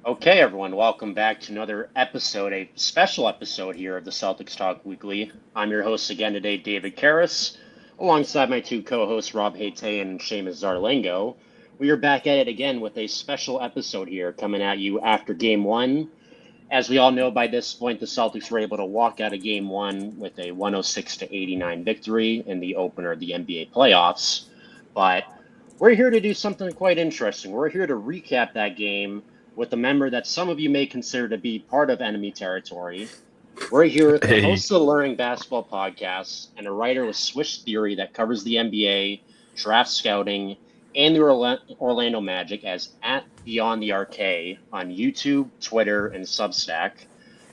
Okay, everyone, welcome back to another episode, a special episode here of the Celtics Talk Weekly. I'm your host again today, David Caires, alongside my two co-hosts, Rob Haytayan and Seamus Zarlingo. We are back at it again with a special episode here coming at you after Game 1. As we all know by this point, the Celtics were able to walk out of Game 1 with a 106 to 89 victory in the opener of the NBA playoffs. But we're here to do something quite interesting. We're here to recap that game with a member that some of you may consider to be part of enemy territory. We're here with the Hey, host of the Learning Basketball podcast and a writer with Swish Theory that covers the NBA, draft scouting, and the Orlando Magic as at Beyond the Arcade on YouTube, Twitter, and Substack.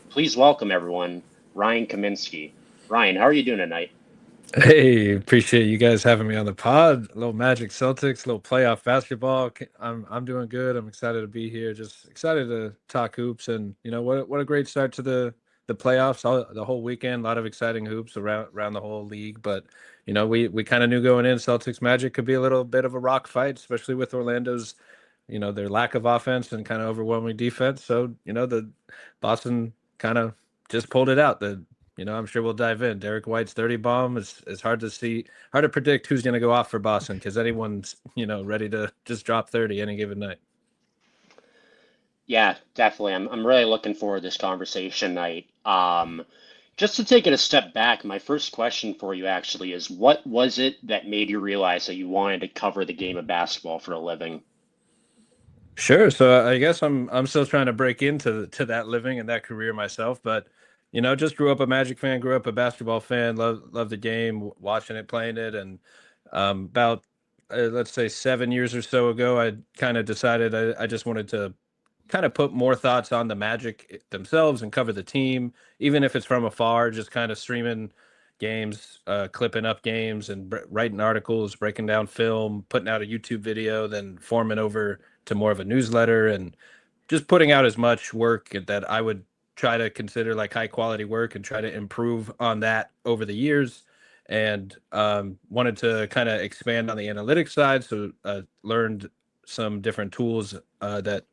Please welcome everyone, Ryan Kaminski. Ryan, how are you doing tonight? hey, appreciate you guys having me on the pod. A little Magic Celtics, a little playoff basketball. I'm doing good. I'm excited to be here. Just excited to talk hoops, and what a great start to the playoffs. The whole weekend, a lot of exciting hoops around the whole league. But we kind of knew going in, Celtics Magic could be a little bit of a rock fight, especially with Orlando's their lack of offense and kind of overwhelming defense. So the Boston kind of just pulled it out. I'm sure we'll dive in. Derek White's 30 bomb is hard to see, hard to predict who's going to go off for Boston because anyone's, ready to just drop 30 any given night. Yeah, definitely. I'm really looking forward to this conversation tonight. Just to take it a step back, my first question for you actually is what was it that made you realize that you wanted to cover the game of basketball for a living? Sure. So I guess I'm still trying to break into to that living and that career myself, but just grew up a Magic fan, grew up a basketball fan, love the game, watching it, playing it, and about let's say 7 years or so ago, I kind of decided I just wanted to kind of put more thoughts on the Magic themselves and cover the team, even if it's from afar, just kind of streaming games, clipping up games and writing articles, breaking down film, putting out a YouTube video, then forming over to more of a newsletter and just putting out as much work that I would try to consider like high quality work and try to improve on that over the years. And wanted to kind of expand on the analytics side. So learned some different tools that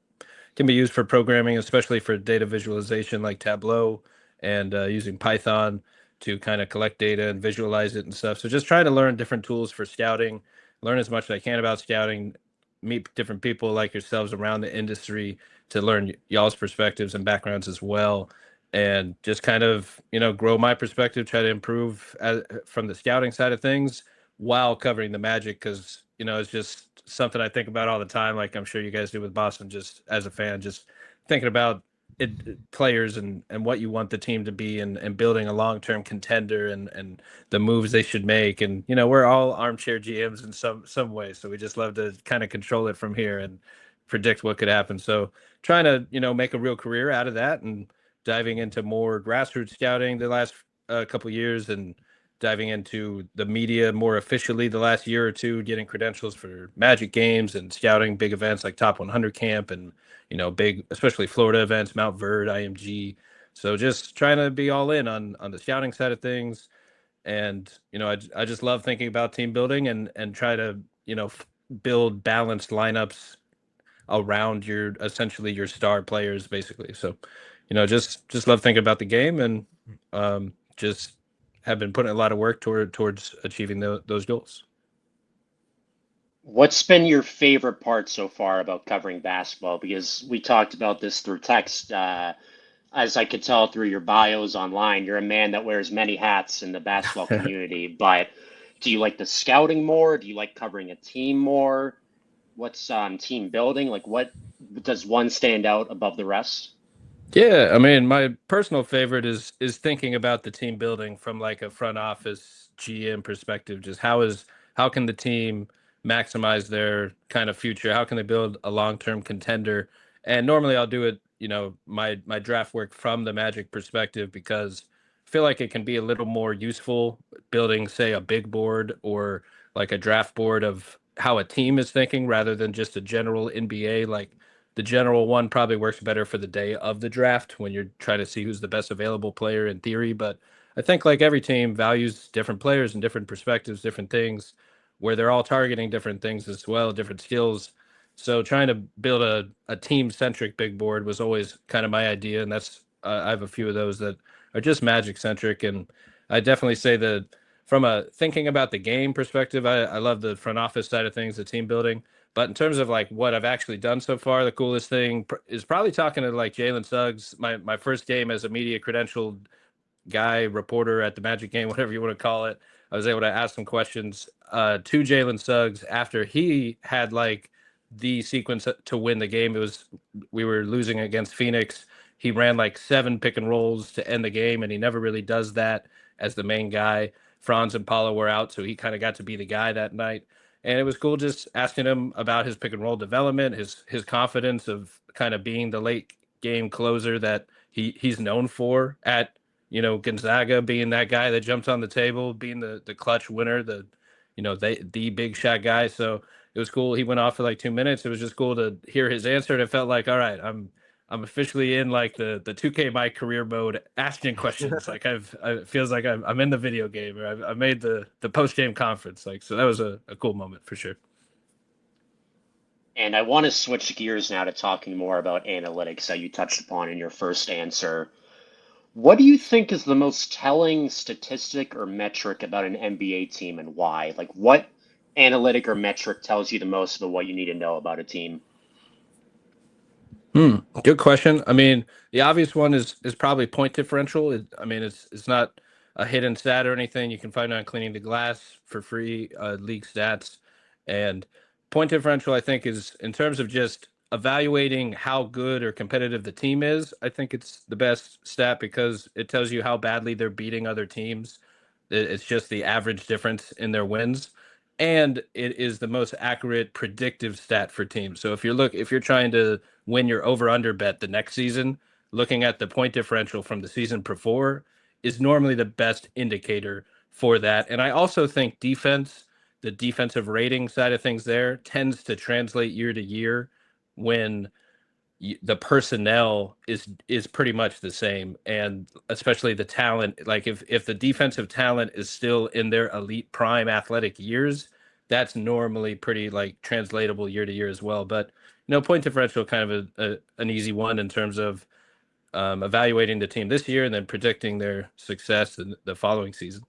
can be used for programming, especially for data visualization like Tableau and using Python to kind of collect data and visualize it and stuff. So just trying to learn different tools for scouting, learn as much as I can about scouting, meet different people like yourselves around the industry to learn y'all's perspectives and backgrounds as well. And just kind of, grow my perspective, try to improve from the scouting side of things while covering the Magic because it's just something I think about all the time. Like I'm sure you guys do with Boston, just as a fan, just thinking about players and what you want the team to be and building a long term contender and the moves they should make. And we're all armchair GMs in some way, so we just love to kind of control it from here and predict what could happen. So trying to make a real career out of that and diving into more grassroots scouting the last couple years and diving into the media more officially the last year or two, getting credentials for Magic games and scouting big events like Top 100 Camp and big, especially Florida events, Mount Verde, IMG. So just trying to be all in on the scouting side of things, and I just love thinking about team building and try to build balanced lineups around your essentially your star players basically. So just love thinking about the game and just have been putting a lot of work towards achieving those goals. What's been your favorite part so far about covering basketball? Because we talked about this through text. As I could tell through your bios online, you're a man that wears many hats in the basketball community. But do you like the scouting more? Do you like covering a team more? What's team building? Like, what does one stand out above the rest? Yeah, I mean, my personal favorite is thinking about the team building from like a front office GM perspective. Just how can the team maximize their kind of future? How can they build a long-term contender? And normally I'll do it, my draft work from the Magic perspective because I feel like it can be a little more useful building, say, a big board or like a draft board of how a team is thinking rather than just a general NBA like the general one probably works better for the day of the draft when you're trying to see who's the best available player in theory. But I think like every team values different players and different perspectives, different things, where they're all targeting different things as well, different skills. So trying to build a team centric big board was always kind of my idea, and that's I have a few of those that are just Magic centric, and I definitely say that from a thinking about the game perspective, I love the front office side of things, the team building. But in terms of like what I've actually done so far, the coolest thing is probably talking to like Jalen Suggs. My first game as a media credentialed guy, reporter at the Magic game, whatever you want to call it. I was able to ask some questions to Jalen Suggs after he had like the sequence to win the game. It was we were losing against Phoenix. He ran like 7 pick and rolls to end the game, and he never really does that as the main guy. Franz and Paulo were out, so he kind of got to be the guy that night. And it was cool just asking him about his pick and roll development, his confidence of kind of being the late game closer that he's known for at Gonzaga, being that guy that jumps on the table, being the clutch winner, the big shot guy. So it was cool. He went off for like 2 minutes. It was just cool to hear his answer. And it felt like, all right, I'm officially in like the 2K my career mode, asking questions. Like it feels like I'm in the video game, or I made the post game conference. Like, so that was a cool moment for sure. And I want to switch gears now to talking more about analytics that you touched upon in your first answer. What do you think is the most telling statistic or metric about an NBA team and why? Like, what analytic or metric tells you the most about what you need to know about a team? Good question. I mean, the obvious one is probably point differential. I mean, it's not a hidden stat or anything. You can find it on Cleaning the Glass for free, league stats. And point differential, I think, is in terms of just evaluating how good or competitive the team is. I think it's the best stat because it tells you how badly they're beating other teams. It's just the average difference in their wins. And it is the most accurate predictive stat for teams. So if you're trying to win your over under bet the next season, looking at the point differential from the season before is normally the best indicator for that. And I also think the defensive rating side of things there tends to translate year to year when the personnel is pretty much the same, and especially the talent. Like if the defensive talent is still in their elite prime athletic years, that's normally pretty like translatable year to year as well. But point differential kind of an easy one in terms of evaluating the team this year and then predicting their success in the following season.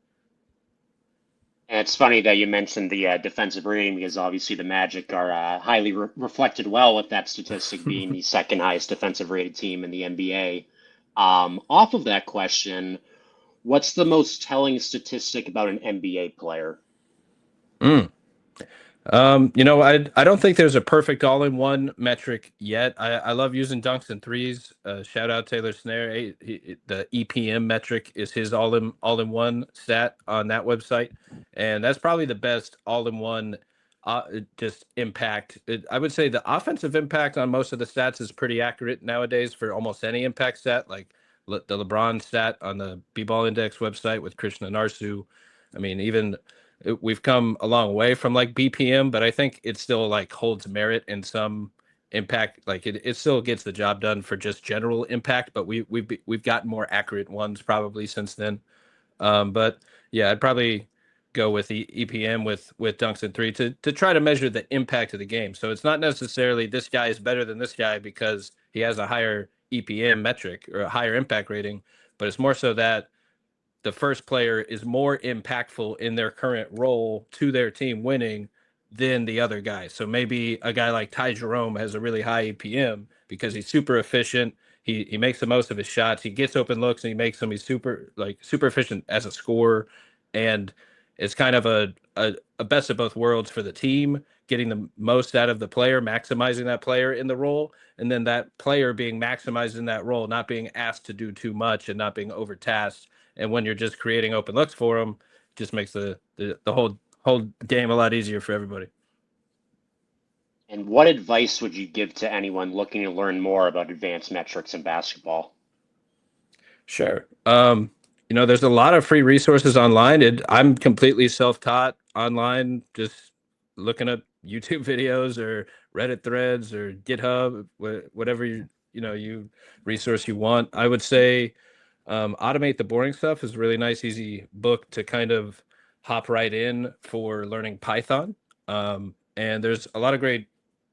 And it's funny that you mentioned the defensive rating because obviously the Magic are highly reflected well with that statistic being the second highest defensive rated team in the NBA. Off of that question, what's the most telling statistic about an NBA player? Mm. I don't think there's a perfect all-in-one metric yet. I love using dunks and threes. Shout out Taylor Snare. The EPM metric is his all-in-one stat on that website, and that's probably the best all-in-one just impact. I would say the offensive impact on most of the stats is pretty accurate nowadays for almost any impact stat, like the LeBron stat on the B-Ball Index website with Krishna Narsu. I mean, even we've come a long way from like BPM, but I think it still like holds merit in some impact. Like it still gets the job done for just general impact, but we've gotten more accurate ones probably since then. But yeah, I'd probably go with the EPM with dunks and three to try to measure the impact of the game. So it's not necessarily this guy is better than this guy because he has a higher EPM metric or a higher impact rating, but it's more so that the first player is more impactful in their current role to their team winning than the other guy. So maybe a guy like Ty Jerome has a really high EPM because he's super efficient. He makes the most of his shots. He gets open looks and he makes them. He's super efficient as a scorer, and it's kind of a best of both worlds for the team, getting the most out of the player, maximizing that player in the role, and then that player being maximized in that role, not being asked to do too much and not being overtasked. And when you're just creating open looks for them, it just makes the whole game a lot easier for everybody. And what advice would you give to anyone looking to learn more about advanced metrics in basketball? Sure. There's a lot of free resources online. I'm completely self-taught online, just looking up YouTube videos or Reddit threads or GitHub, whatever you resource you want. I would say Automate the Boring Stuff is a really nice, easy book to kind of hop right in for learning Python. And there's a lot of great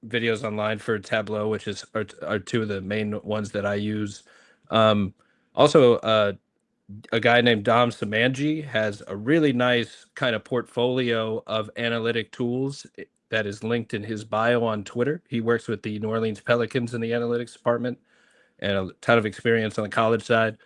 videos online for Tableau, which are two of the main ones that I use. Um, also, a guy named Dom Samanji has a really nice kind of portfolio of analytic tools that is linked in his bio on Twitter. He works with the New Orleans Pelicans in the analytics department and a ton of experience on the college side.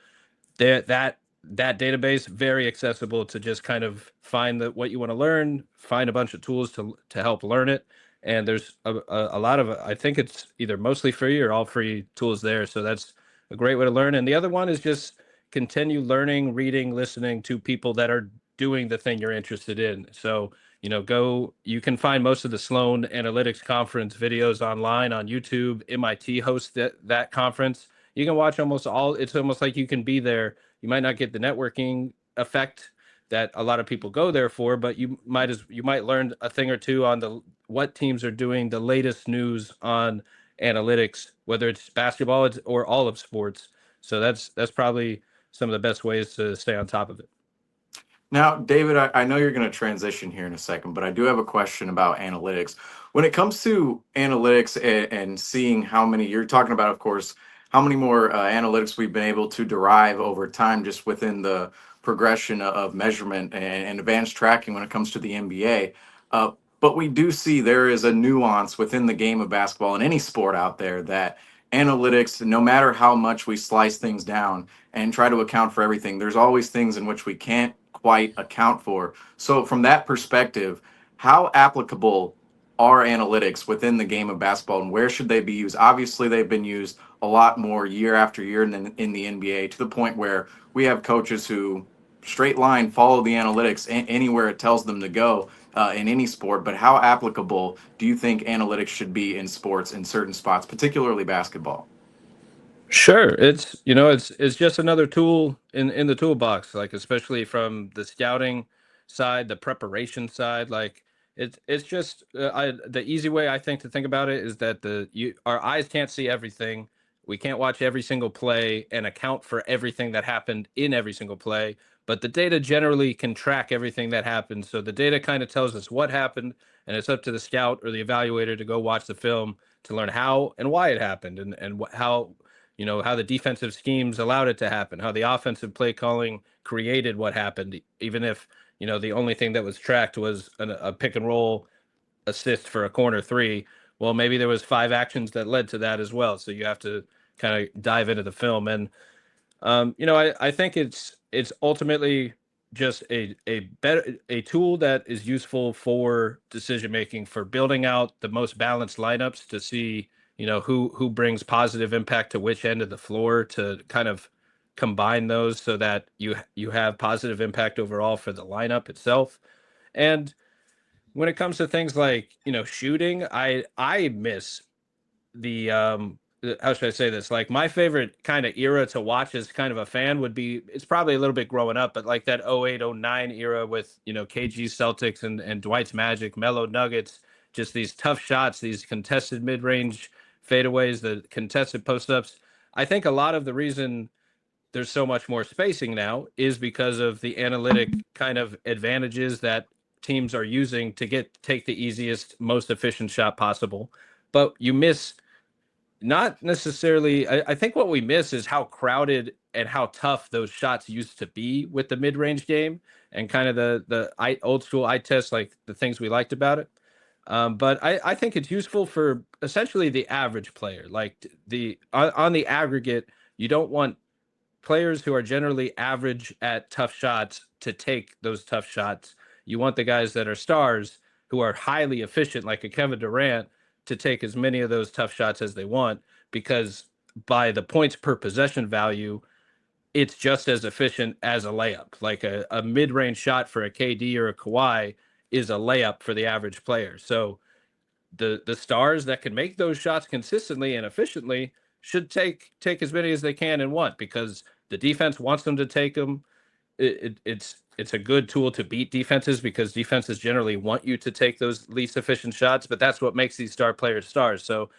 That database very accessible to just kind of find what you want to learn, find a bunch of tools to help learn it. And there's a lot of, I think it's either mostly free or all free tools there. So that's a great way to learn. And the other one is just continue learning, reading, listening to people that are doing the thing you're interested in. So, you can find most of the Sloan Analytics Conference videos online on YouTube. MIT hosts that conference. You can watch almost all. It's almost like you can be there. You might not get the networking effect that a lot of people go there for, but you might learn a thing or two on what teams are doing, the latest news on analytics, whether it's basketball or all of sports. So that's probably some of the best ways to stay on top of it. Now, David, I know you're going to transition here in a second, but I do have a question about analytics. When it comes to analytics and seeing how many you're talking about, of course, how many more analytics we've been able to derive over time just within the progression of measurement and advanced tracking when it comes to the NBA. But we do see there is a nuance within the game of basketball and any sport out there that analytics, no matter how much we slice things down and try to account for everything, there's always things in which we can't quite account for. So, from that perspective, how applicable are analytics within the game of basketball and where should they be used? Obviously, they've been used a lot more year after year in the NBA to the point where we have coaches who straight line follow the analytics anywhere it tells them to go in any sport. But how applicable do you think analytics should be in sports in certain spots, particularly basketball? Sure, it's just another tool in the toolbox, like especially from the scouting side, the preparation side. Like it's just the easy way I think to think about it is that our eyes can't see everything. We can't watch every single play and account for everything that happened in every single play, but the data generally can track everything that happened. So the data kind of tells us what happened, and it's up to the scout or the evaluator to go watch the film to learn how and why it happened and how the defensive schemes allowed it to happen, how the offensive play calling created what happened, even if, the only thing that was tracked was a pick and roll assist for a corner three. Well, maybe there was 5 actions that led to that as well. So you have to kind of dive into the film. And, I think it's ultimately just a tool that is useful for decision making, for building out the most balanced lineups to see who brings positive impact to which end of the floor, to kind of combine those so that you have positive impact overall for the lineup itself. And when it comes to things like shooting, I miss how should I say this? Like, my favorite kind of era to watch as kind of a fan would be, it's probably a little bit growing up, but like that 08, 09 era with, KG Celtics and Dwight's Magic, Mellow Nuggets, just these tough shots, these contested mid-range fadeaways, the contested post-ups. I think a lot of the reason there's so much more spacing now is because of the analytic kind of advantages that teams are using to take the easiest, most efficient shot possible. But you miss, not necessarily, I think what we miss is how crowded and how tough those shots used to be with the mid-range game, and kind of the old school eye test, like the things we liked about it. But I think it's useful for essentially the average player. Like, on the aggregate, you don't want players who are generally average at tough shots to take those tough shots. You want the guys that are stars, who are highly efficient, like a Kevin Durant, to take as many of those tough shots as they want, because by the points per possession value, it's just as efficient as a layup. Like a mid-range shot for a KD or a Kawhi is a layup for the average player. So the stars that can make those shots consistently and efficiently should take as many as they can and want, because the defense wants them to take them. It's a good tool to beat defenses, because defenses generally want you to take those least efficient shots, but that's what makes these star players stars. So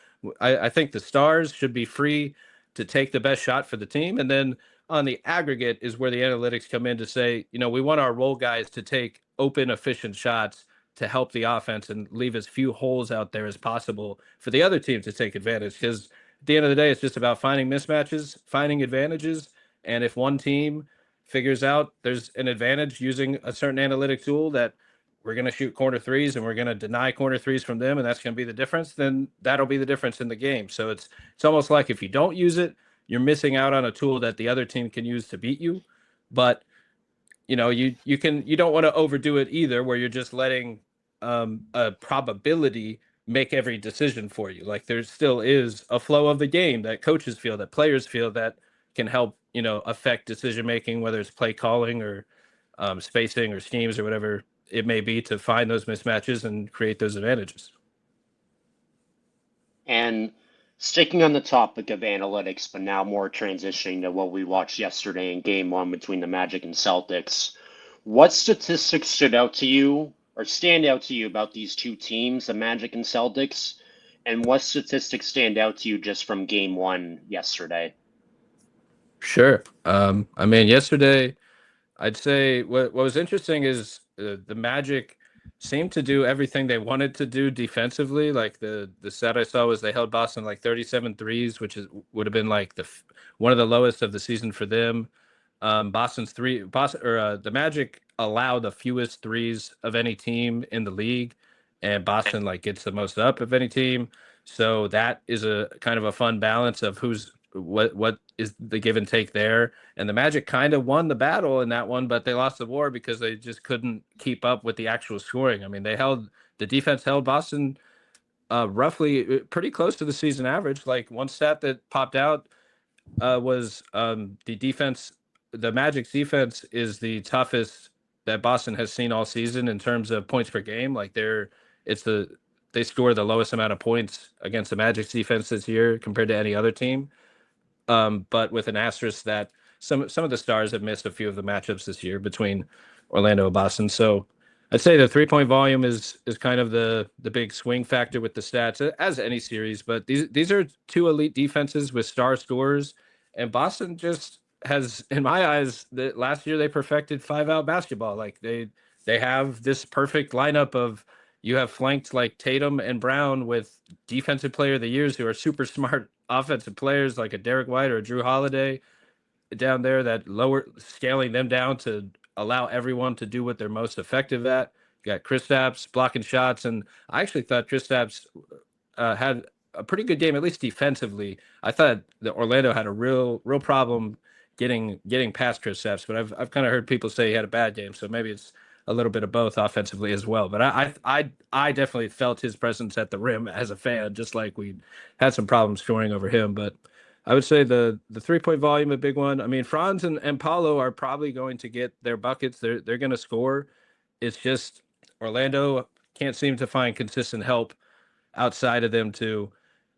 I think the stars should be free to take the best shot for the team. And then on the aggregate is where the analytics come in to say, we want our role guys to take open, efficient shots to help the offense and leave as few holes out there as possible for the other team to take advantage. Because at the end of the day, it's just about finding mismatches, finding advantages. And if one team figures out there's an advantage using a certain analytic tool that we're going to shoot corner threes and we're going to deny corner threes from them, and that's going to be the difference, then that'll be the difference in the game. So it's almost like if you don't use it, you're missing out on a tool that the other team can use to beat you. But you don't want to overdo it either, where you're just letting a probability make every decision for you. Like there still is a flow of the game that coaches feel, that players feel, that can help affect decision making, whether it's play calling or spacing or schemes or whatever it may be, to find those mismatches and create those advantages. And sticking on the topic of analytics, but now more transitioning to what we watched yesterday in game one between the Magic and Celtics, what statistics stood out to you or stand out to you about these two teams, the Magic and Celtics? And what statistics stand out to you just from game one yesterday? Sure. I mean, yesterday, I'd say what was interesting is the Magic seemed to do everything they wanted to do defensively. Like the stat I saw was they held Boston like 37 threes, which would have been like one of the lowest of the season for them. The Magic allow the fewest threes of any team in the league, and Boston like gets the most up of any team. So that is a kind of a fun balance of what is the give and take there. And the Magic kind of won the battle in that one, but they lost the war because they just couldn't keep up with the actual scoring. I mean, the defense held Boston roughly pretty close to the season average. Like one stat that popped out was the Magic's defense is the toughest that Boston has seen all season in terms of points per game. Like they score the lowest amount of points against the Magic's defense this year compared to any other team. But with an asterisk that some of the stars have missed a few of the matchups this year between Orlando and Boston. So I'd say the 3-point volume is kind of the big swing factor with the stats, as any series. But these are two elite defenses with star scorers, and Boston just has, in my eyes, last year they perfected 5-out basketball. Like they have this perfect lineup of, you have flanked like Tatum and Brown with defensive player of the years who are super smart offensive players, like a Derek White or a Drew Holiday down there, that scaling them down to allow everyone to do what they're most effective at. You got Kristaps blocking shots, and I actually thought Kristaps had a pretty good game, at least defensively. I thought that Orlando had a real problem getting past Kristaps, but I've kind of heard people say he had a bad game, so maybe it's a little bit of both offensively as well. But I definitely felt his presence at the rim as a fan, just like we had some problems scoring over him. But I would say the 3-point volume, a big one. I mean, Franz and Paulo are probably going to get their buckets. They're going to score. It's just Orlando can't seem to find consistent help outside of them too.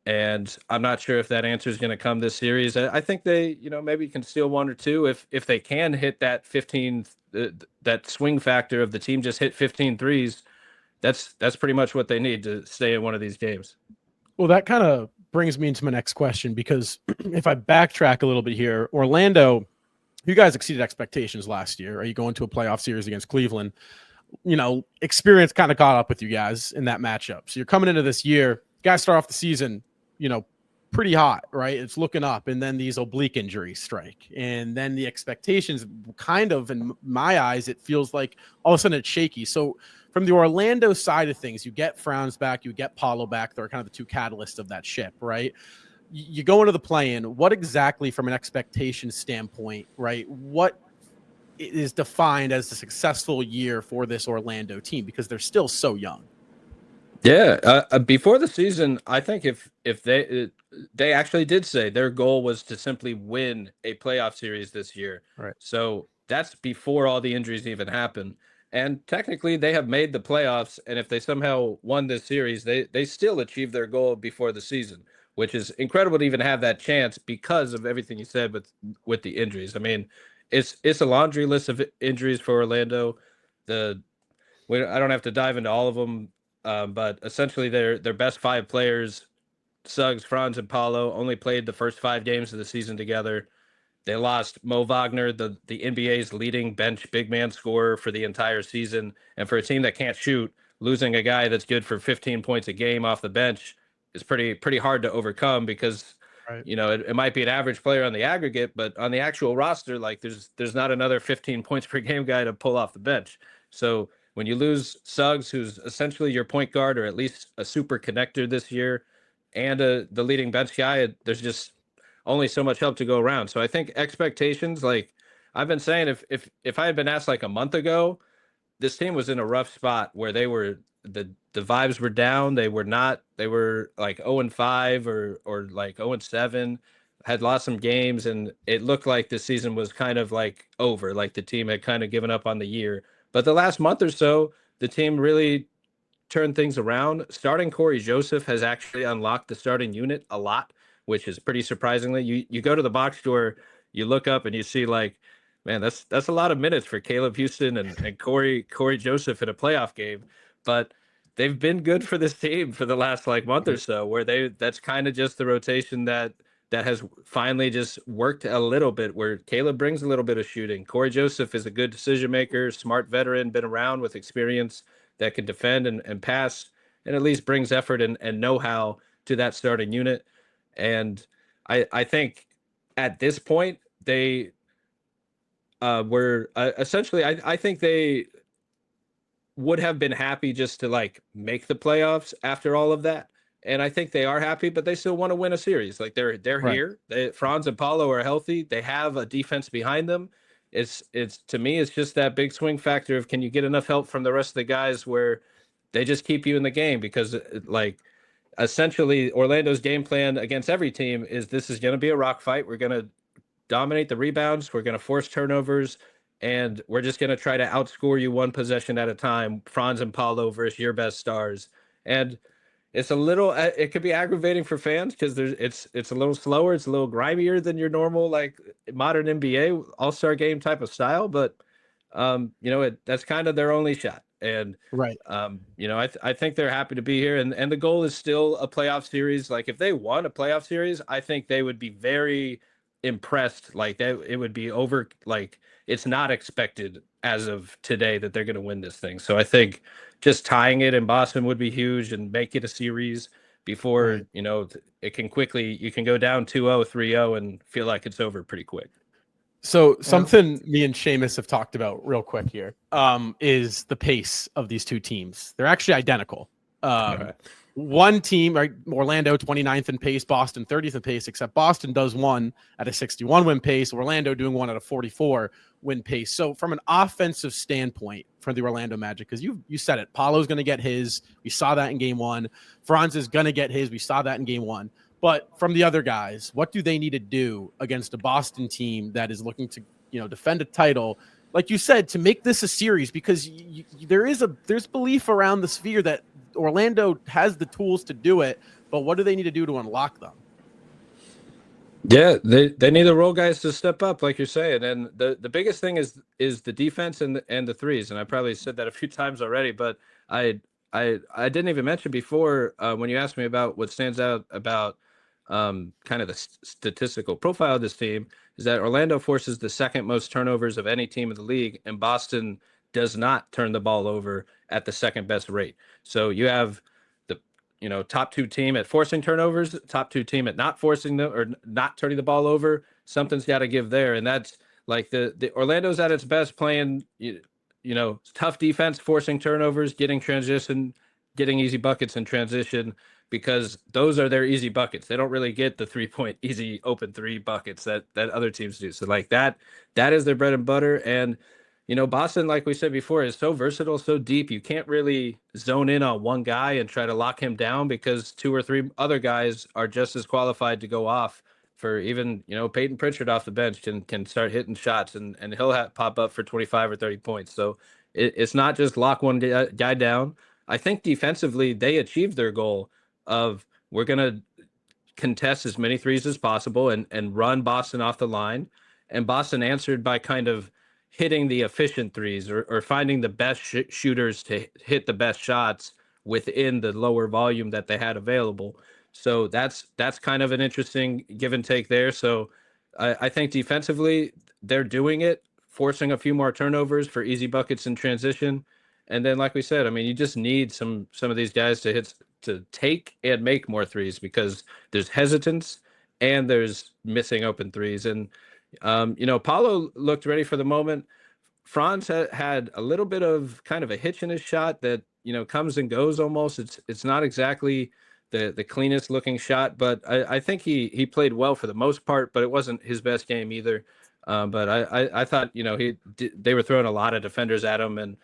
And I'm not sure if that answer is going to come this series. I think they, maybe can steal one or two if they can hit that 15, that swing factor of the team just hit 15 threes. That's pretty much what they need to stay in one of these games. Well, that kind of brings me into my next question, because if I backtrack a little bit here, Orlando, you guys exceeded expectations last year. Are you going to a playoff series against Cleveland? Experience kind of caught up with you guys in that matchup. So you're coming into this year, guys start off the season, pretty hot, right? It's looking up, and then these oblique injuries strike, and then the expectations kind of, in my eyes, it feels like all of a sudden it's shaky. So from the Orlando side of things, you get Franz back, you get Paulo back. They're kind of the two catalysts of that ship, right? You go into the play-in. What exactly, from an expectation standpoint, right? What is defined as a successful year for this Orlando team, because they're still so young? Yeah, before the season, I think if they actually did say their goal was to simply win a playoff series this year. Right. So that's before all the injuries even happened. And technically, they have made the playoffs. And if they somehow won this series, they still achieved their goal before the season, which is incredible to even have that chance because of everything you said with the injuries. I mean, it's a laundry list of injuries for Orlando. I don't have to dive into all of them. But essentially, their best 5 players, Suggs, Franz, and Paulo, only played the first 5 games of the season together. They lost Mo Wagner, the NBA's leading bench big man scorer for the entire season. And for a team that can't shoot, losing a guy that's good for 15 points a game off the bench is pretty hard to overcome because Right. it might be an average player on the aggregate, but on the actual roster, like there's not another 15 points per game guy to pull off the bench. So when you lose Suggs, who's essentially your point guard or at least a super connector this year, and the leading bench guy, there's just only so much help to go around. So I think expectations, like I've been saying, if I had been asked like a month ago, this team was in a rough spot where the vibes were down. They were like 0-5 or like 0-7, had lost some games, and it looked like the season was kind of like over, like the team had kind of given up on the year. But the last month or so, the team really turned things around. Starting Corey Joseph has actually unlocked the starting unit a lot, which is pretty surprisingly. You go to the box score, you look up and you see like, man, that's a lot of minutes for Caleb Houston and Corey Joseph in a playoff game. But they've been good for this team for the last like month or so, where that's kind of just the rotation that has finally just worked a little bit, where Caleb brings a little bit of shooting. Corey Joseph is a good decision maker, smart veteran, been around with experience that can defend and pass, and at least brings effort and know-how to that starting unit. And I think at this point they were essentially, I think they would have been happy just to like make the playoffs after all of that. And I think they are happy, but they still want to win a series. Like they're Right. here. Franz and Paulo are healthy. They have a defense behind them. It's to me, it's just that big swing factor of can you get enough help from the rest of the guys where they just keep you in the game, because like essentially Orlando's game plan against every team is this is going to be a rock fight. We're going to dominate the rebounds. We're going to force turnovers, and we're just going to try to outscore you one possession at a time. Franz and Paulo versus your best stars. And it's a little, it could be aggravating for fans because it's a little slower. It's a little grimier than your normal, like modern NBA all-star game type of style, but that's kind of their only shot. And, Right. I think they're happy to be here, and the goal is still a playoff series. Like if they won a playoff series, I think they would be very impressed. Like that, it would be over. Like it's not expected as of today that they're going to win this thing. So I think just tying it in Boston would be huge and make it a series before, Right. it can quickly, you can go down 2-0, 3-0 and feel like it's over pretty quick. So something me and Seamus have talked about real quick here is the pace of these two teams. They're actually identical. Right. One team, right, Orlando 29th in pace, Boston 30th in pace, except Boston does one at a 61 win pace, Orlando doing one at a 44 win pace. So from an offensive standpoint for the Orlando Magic, because you said it, Paulo's going to get his. We saw that in game one. Franz is going to get his. We saw that in game one. But from the other guys, what do they need to do against a Boston team that is looking to, defend a title? Like you said, to make this a series, because there's belief around the sphere that Orlando has the tools to do it, but what do they need to do to unlock them? Yeah, they need the role guys to step up, like you're saying, and the biggest thing is the defense and the threes. And I probably said that a few times already, but I didn't even mention before when you asked me about what stands out about kind of the statistical profile of this team is that Orlando forces the second most turnovers of any team in the league, and Boston does not turn the ball over at the second best rate. So you have the top two team at forcing turnovers, top two team at not forcing them or not turning the ball over. Something's got to give there, and that's like the Orlando's at its best playing tough defense, forcing turnovers, getting transition, getting easy buckets in transition, because those are their easy buckets. They don't really get the 3-point easy open three buckets that other teams do. So like that is their bread and butter. And Boston, like we said before, is so versatile, so deep. You can't really zone in on one guy and try to lock him down, because two or three other guys are just as qualified to go off. For even, Peyton Pritchard off the bench can start hitting shots, and he'll pop up for 25 or 30 points. So it's not just lock one guy down. I think defensively they achieved their goal of we're going to contest as many threes as possible and run Boston off the line. And Boston answered by kind of hitting the efficient threes or finding the best shooters to hit the best shots within the lower volume that they had available. So that's kind of an interesting give and take there. So I think defensively they're doing it, forcing a few more turnovers for easy buckets in transition. And then, like we said, I mean, you just need some of these guys to take and make more threes because there's hesitance and there's missing open threes. And Paulo looked ready for the moment. Franz had a little bit of kind of a hitch in his shot that comes and goes almost. It's not exactly the cleanest looking shot, but I think he played well for the most part. But it wasn't his best game either. But I thought they were throwing a lot of defenders at him, and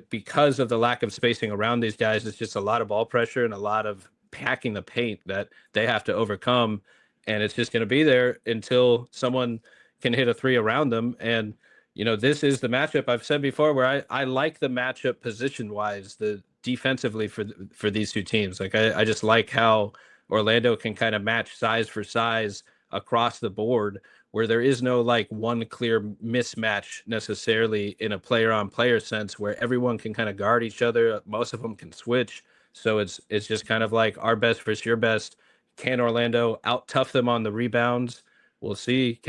because of the lack of spacing around these guys, it's just a lot of ball pressure and a lot of packing the paint that they have to overcome, and it's just going to be there until someone can hit a three around them. And this is the matchup I've said before where I like the matchup position-wise, the defensively for these two teams. Like I just like how Orlando can kind of match size for size across the board, where there is no like one clear mismatch necessarily in a player-on-player sense, where everyone can kind of guard each other. Most of them can switch. So it's just kind of like our best versus your best. Can Orlando out tough them on the rebounds? We'll see.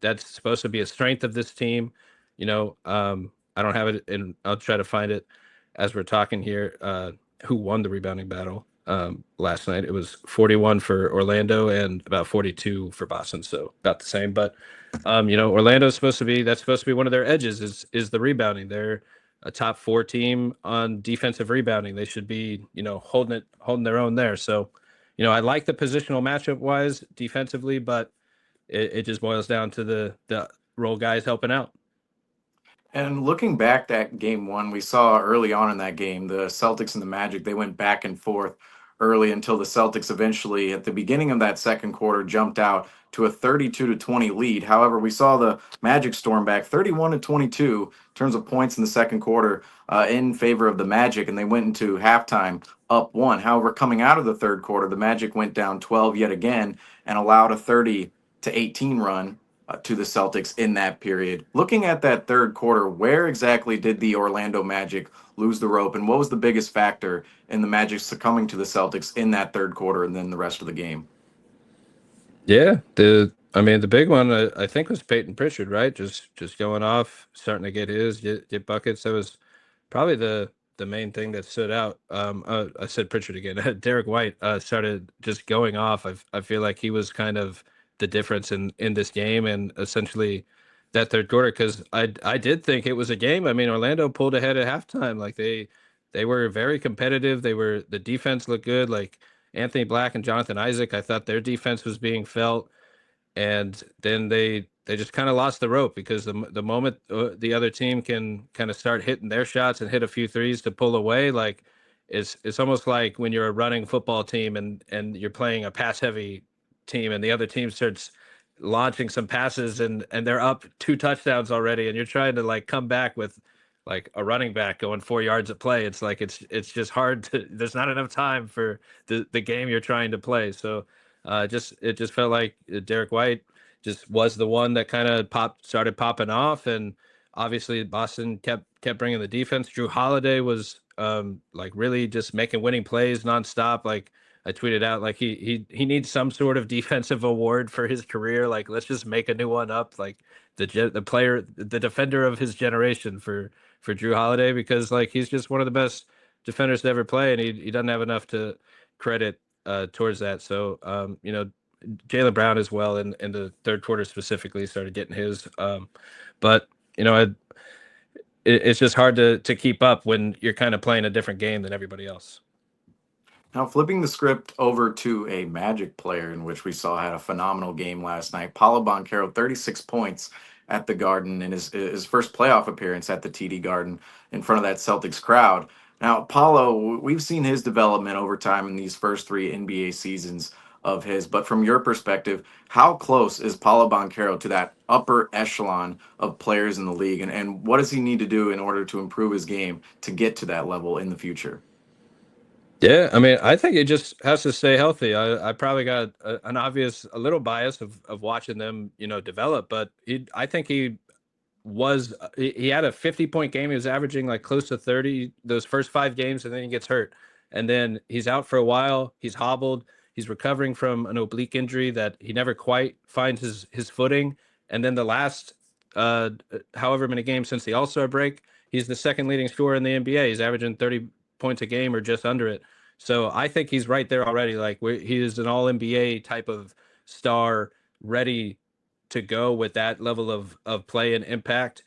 That's supposed to be a strength of this team. I don't have it, and I'll try to find it as we're talking here. Who won the rebounding battle last night? It was 41 for Orlando and about 42 for Boston, so about the same. But Orlando's supposed to be one of their edges is the rebounding. They're a top 4 team on defensive rebounding. They should be holding their own there. So I like the positional matchup wise defensively, but it just boils down to the role guys helping out. And looking back at game one, we saw early on in that game, the Celtics and the Magic, they went back and forth early until the Celtics eventually, at the beginning of that second quarter, jumped out to a 32-20 lead. However, we saw the Magic storm back 31-22 in terms of points in the second quarter in favor of the Magic, and they went into halftime up 1. However, coming out of the third quarter, the Magic went down 12 yet again and allowed a 30-18 run to the Celtics in that period. Looking at that third quarter, where exactly did the Orlando Magic lose the rope, and what was the biggest factor in the Magic succumbing to the Celtics in that third quarter and then the rest of the game? Yeah, the big one I think was Peyton Pritchard, right? Just going off, starting to get buckets. That was probably the main thing that stood out. I said Pritchard again. Derek White started just going off. I feel like he was kind of the difference in this game and essentially that third quarter, because I did think it was a game. I mean, Orlando pulled ahead at halftime. Like they were very competitive. The defense looked good. Like Anthony Black and Jonathan Isaac, I thought their defense was being felt, and then they just kind of lost the rope because the moment the other team can kind of start hitting their shots and hit a few threes to pull away, like it's almost like when you're a running football team and you're playing a pass heavy team and the other team starts launching some passes and they're up 2 touchdowns already, and you're trying to like come back with like a running back going 4 yards of play. It's like it's just hard to, there's not enough time for the game you're trying to play. So it just felt like Derek White just was the one that kind of started popping off, and obviously Boston kept bringing the defense. Drew Holiday was like really just making winning plays nonstop. Like I tweeted out, like he needs some sort of defensive award for his career. Like let's just make a new one up. Like the player, the defender of his generation for Drew Holiday, because like he's just one of the best defenders to ever play, and he doesn't have enough to credit towards that. So Jaylen Brown as well in the third quarter specifically started getting his. But it's just hard to keep up when you're kind of playing a different game than everybody else. Now, flipping the script over to a Magic player in which we saw had a phenomenal game last night, Paolo Banchero, 36 points at the Garden in his first playoff appearance at the TD Garden in front of that Celtics crowd. Now, Paolo, we've seen his development over time in these first 3 NBA seasons of his, but from your perspective, how close is Paolo Banchero to that upper echelon of players in the league, and what does he need to do in order to improve his game to get to that level in the future? Yeah, I mean, I think it just has to stay healthy. I probably got a little bias of watching them, develop, but I think he had a 50-point game. He was averaging like close to 30 those first 5 games, and then he gets hurt, and then he's out for a while. He's hobbled. He's recovering from an oblique injury that he never quite finds his footing, and then the last however many games since the All-Star break, he's the second leading scorer in the NBA. He's averaging 30 points a game or just under it. So I think he's right there already. Like he is an all NBA type of star, ready to go with that level of play and impact.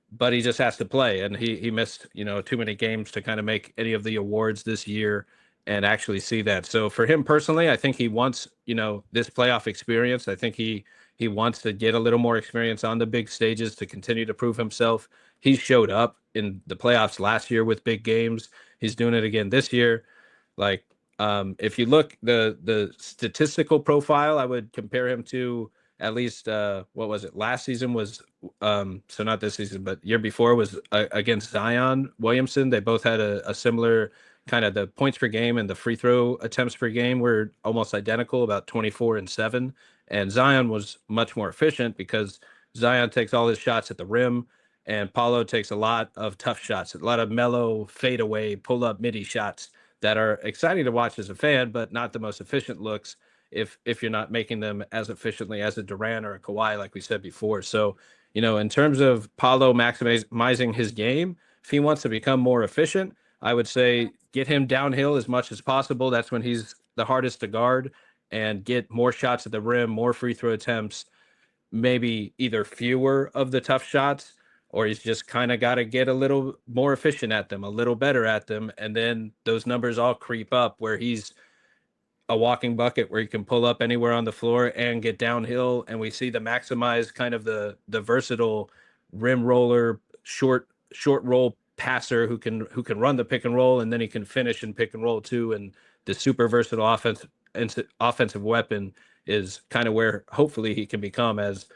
But he just has to play, and he missed too many games to kind of make any of the awards this year and actually see that. So for him personally, I think he wants this playoff experience. I think he wants to get a little more experience on the big stages to continue to prove himself. He showed up in the playoffs last year with big games. He's doing it again this year. Like, if you look the statistical profile, I would compare him to at least what was it? Last season was so not this season, but year before was against Zion Williamson. They both had a similar kind of, the points per game and the free throw attempts per game were almost identical, about 24 and 7. And Zion was much more efficient because Zion takes all his shots at the rim, and Paulo takes a lot of tough shots, a lot of mellow fadeaway pull up midi shots that are exciting to watch as a fan, but not the most efficient looks if you're not making them as efficiently as a Durant or a Kawhi, like we said before. So, in terms of Paulo maximizing his game, if he wants to become more efficient, I would say get him downhill as much as possible. That's when he's the hardest to guard, and get more shots at the rim, more free throw attempts, maybe either fewer of the tough shots, or he's just kind of got to get a little more efficient at them, a little better at them. And then those numbers all creep up where he's a walking bucket, where he can pull up anywhere on the floor and get downhill. And we see the maximize kind of the versatile rim roller, short roll passer who can run the pick and roll, and then he can finish in pick and roll too. And the super versatile offensive weapon is kind of where hopefully he can become, as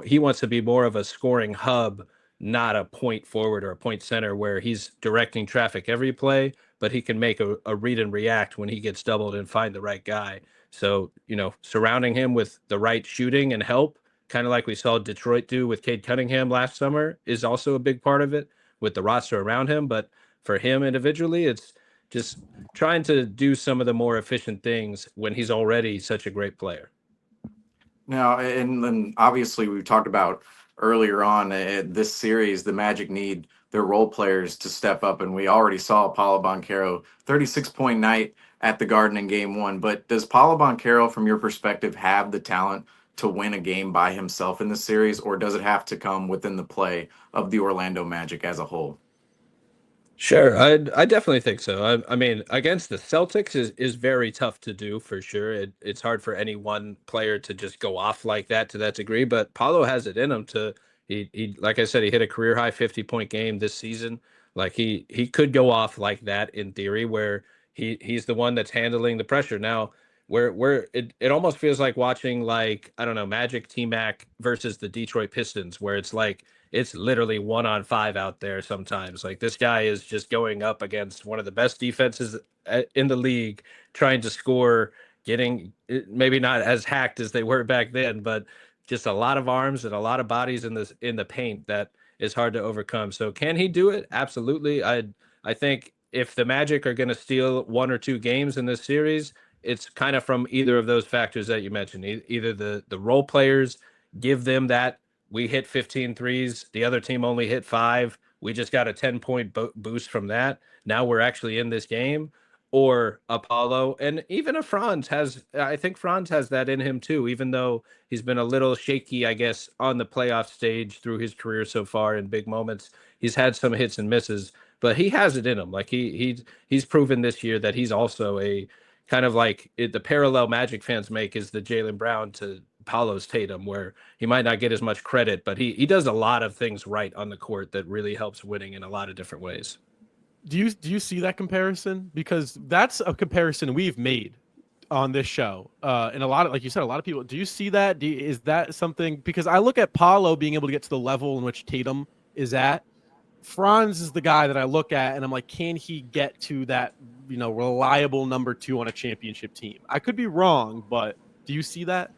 he wants to be more of a scoring hub, not a point forward or a point center where he's directing traffic every play, but he can make a read and react when he gets doubled and find the right guy. So, surrounding him with the right shooting and help, kind of like we saw Detroit do with Cade Cunningham last summer, is also a big part of it with the roster around him. But for him individually, it's just trying to do some of the more efficient things when he's already such a great player. Now, and then obviously we've talked about earlier on this series, the Magic need their role players to step up, and we already saw Paolo Banchero 36-point night at the Garden in Game 1. But does Paolo Banchero, from your perspective, have the talent to win a game by himself in the series, or does it have to come within the play of the Orlando Magic as a whole? Sure, I definitely think so. I mean, against the Celtics is very tough to do for sure. It's hard for any one player to just go off like that to that degree. But Paulo has it in him to. He like I said, he hit a career high 50-point game this season. Like he could go off like that in theory, where he's the one that's handling the pressure. Now, where it almost feels like watching, like, I don't know, Magic T-Mac versus the Detroit Pistons, where it's like it's literally 1-on-5 out there sometimes. Like, this guy is just going up against one of the best defenses in the league, trying to score, getting maybe not as hacked as they were back then, but just a lot of arms and a lot of bodies in the paint that is hard to overcome. So can he do it? Absolutely. I think if the Magic are going to steal one or two games in this series, it's kind of from either of those factors that you mentioned. Either the role players give them that, we hit 15 threes, the other team only hit 5, we just got a 10-point boost from that, now we're actually in this game. Or Apollo, and even if I think Franz has that in him too, even though he's been a little shaky, I guess, on the playoff stage through his career so far in big moments. He's had some hits and misses, but he has it in him. Like he's proven this year that he's also a kind of like the parallel Magic fans make is the Jaylen Brown to Paulo's Tatum, where he might not get as much credit, but he does a lot of things right on the court that really helps winning in a lot of different ways. Do you see that comparison? Because that's a comparison we've made on this show. And a lot of, like you said, a lot of people, do you see that? Is that something? Because I look at Paulo being able to get to the level in which Tatum is at. Franz is the guy that I look at and I'm like, can he get to that, reliable number 2 on a championship team? I could be wrong, but do you see that?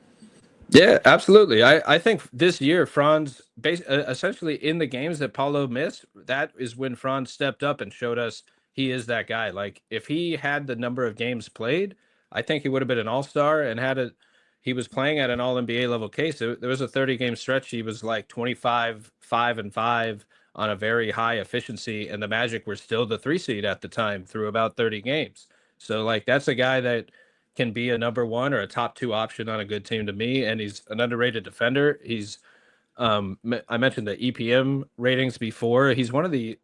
Yeah, absolutely. I think this year, Franz, essentially in the games that Paulo missed, that is when Franz stepped up and showed us he is that guy. Like, if he had the number of games played, I think he would have been an all-star and he was playing at an all-NBA level case. There was a 30-game stretch. He was like 25, 5-5 on a very high efficiency, and the Magic were still the 3 seed at the time through about 30 games. So like that's a guy that can be a number 1 or a top 2 option on a good team to me, and he's an underrated defender. He's I mentioned the EPM ratings before. He's one of the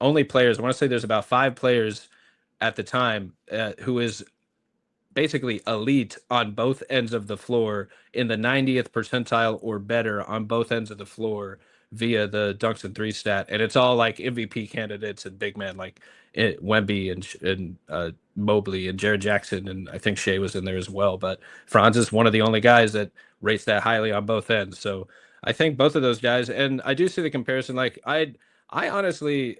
only players, I want to say there's about 5 players at the time who is basically elite on both ends of the floor in the 90th percentile or better on both ends of the floor via the dunks and 3 stat. And it's all like MVP candidates and big men like Wemby and Mobley and Jared Jackson. And I think Shea was in there as well. But Franz is one of the only guys that rates that highly on both ends. So I think both of those guys, and I do see the comparison. Like I honestly,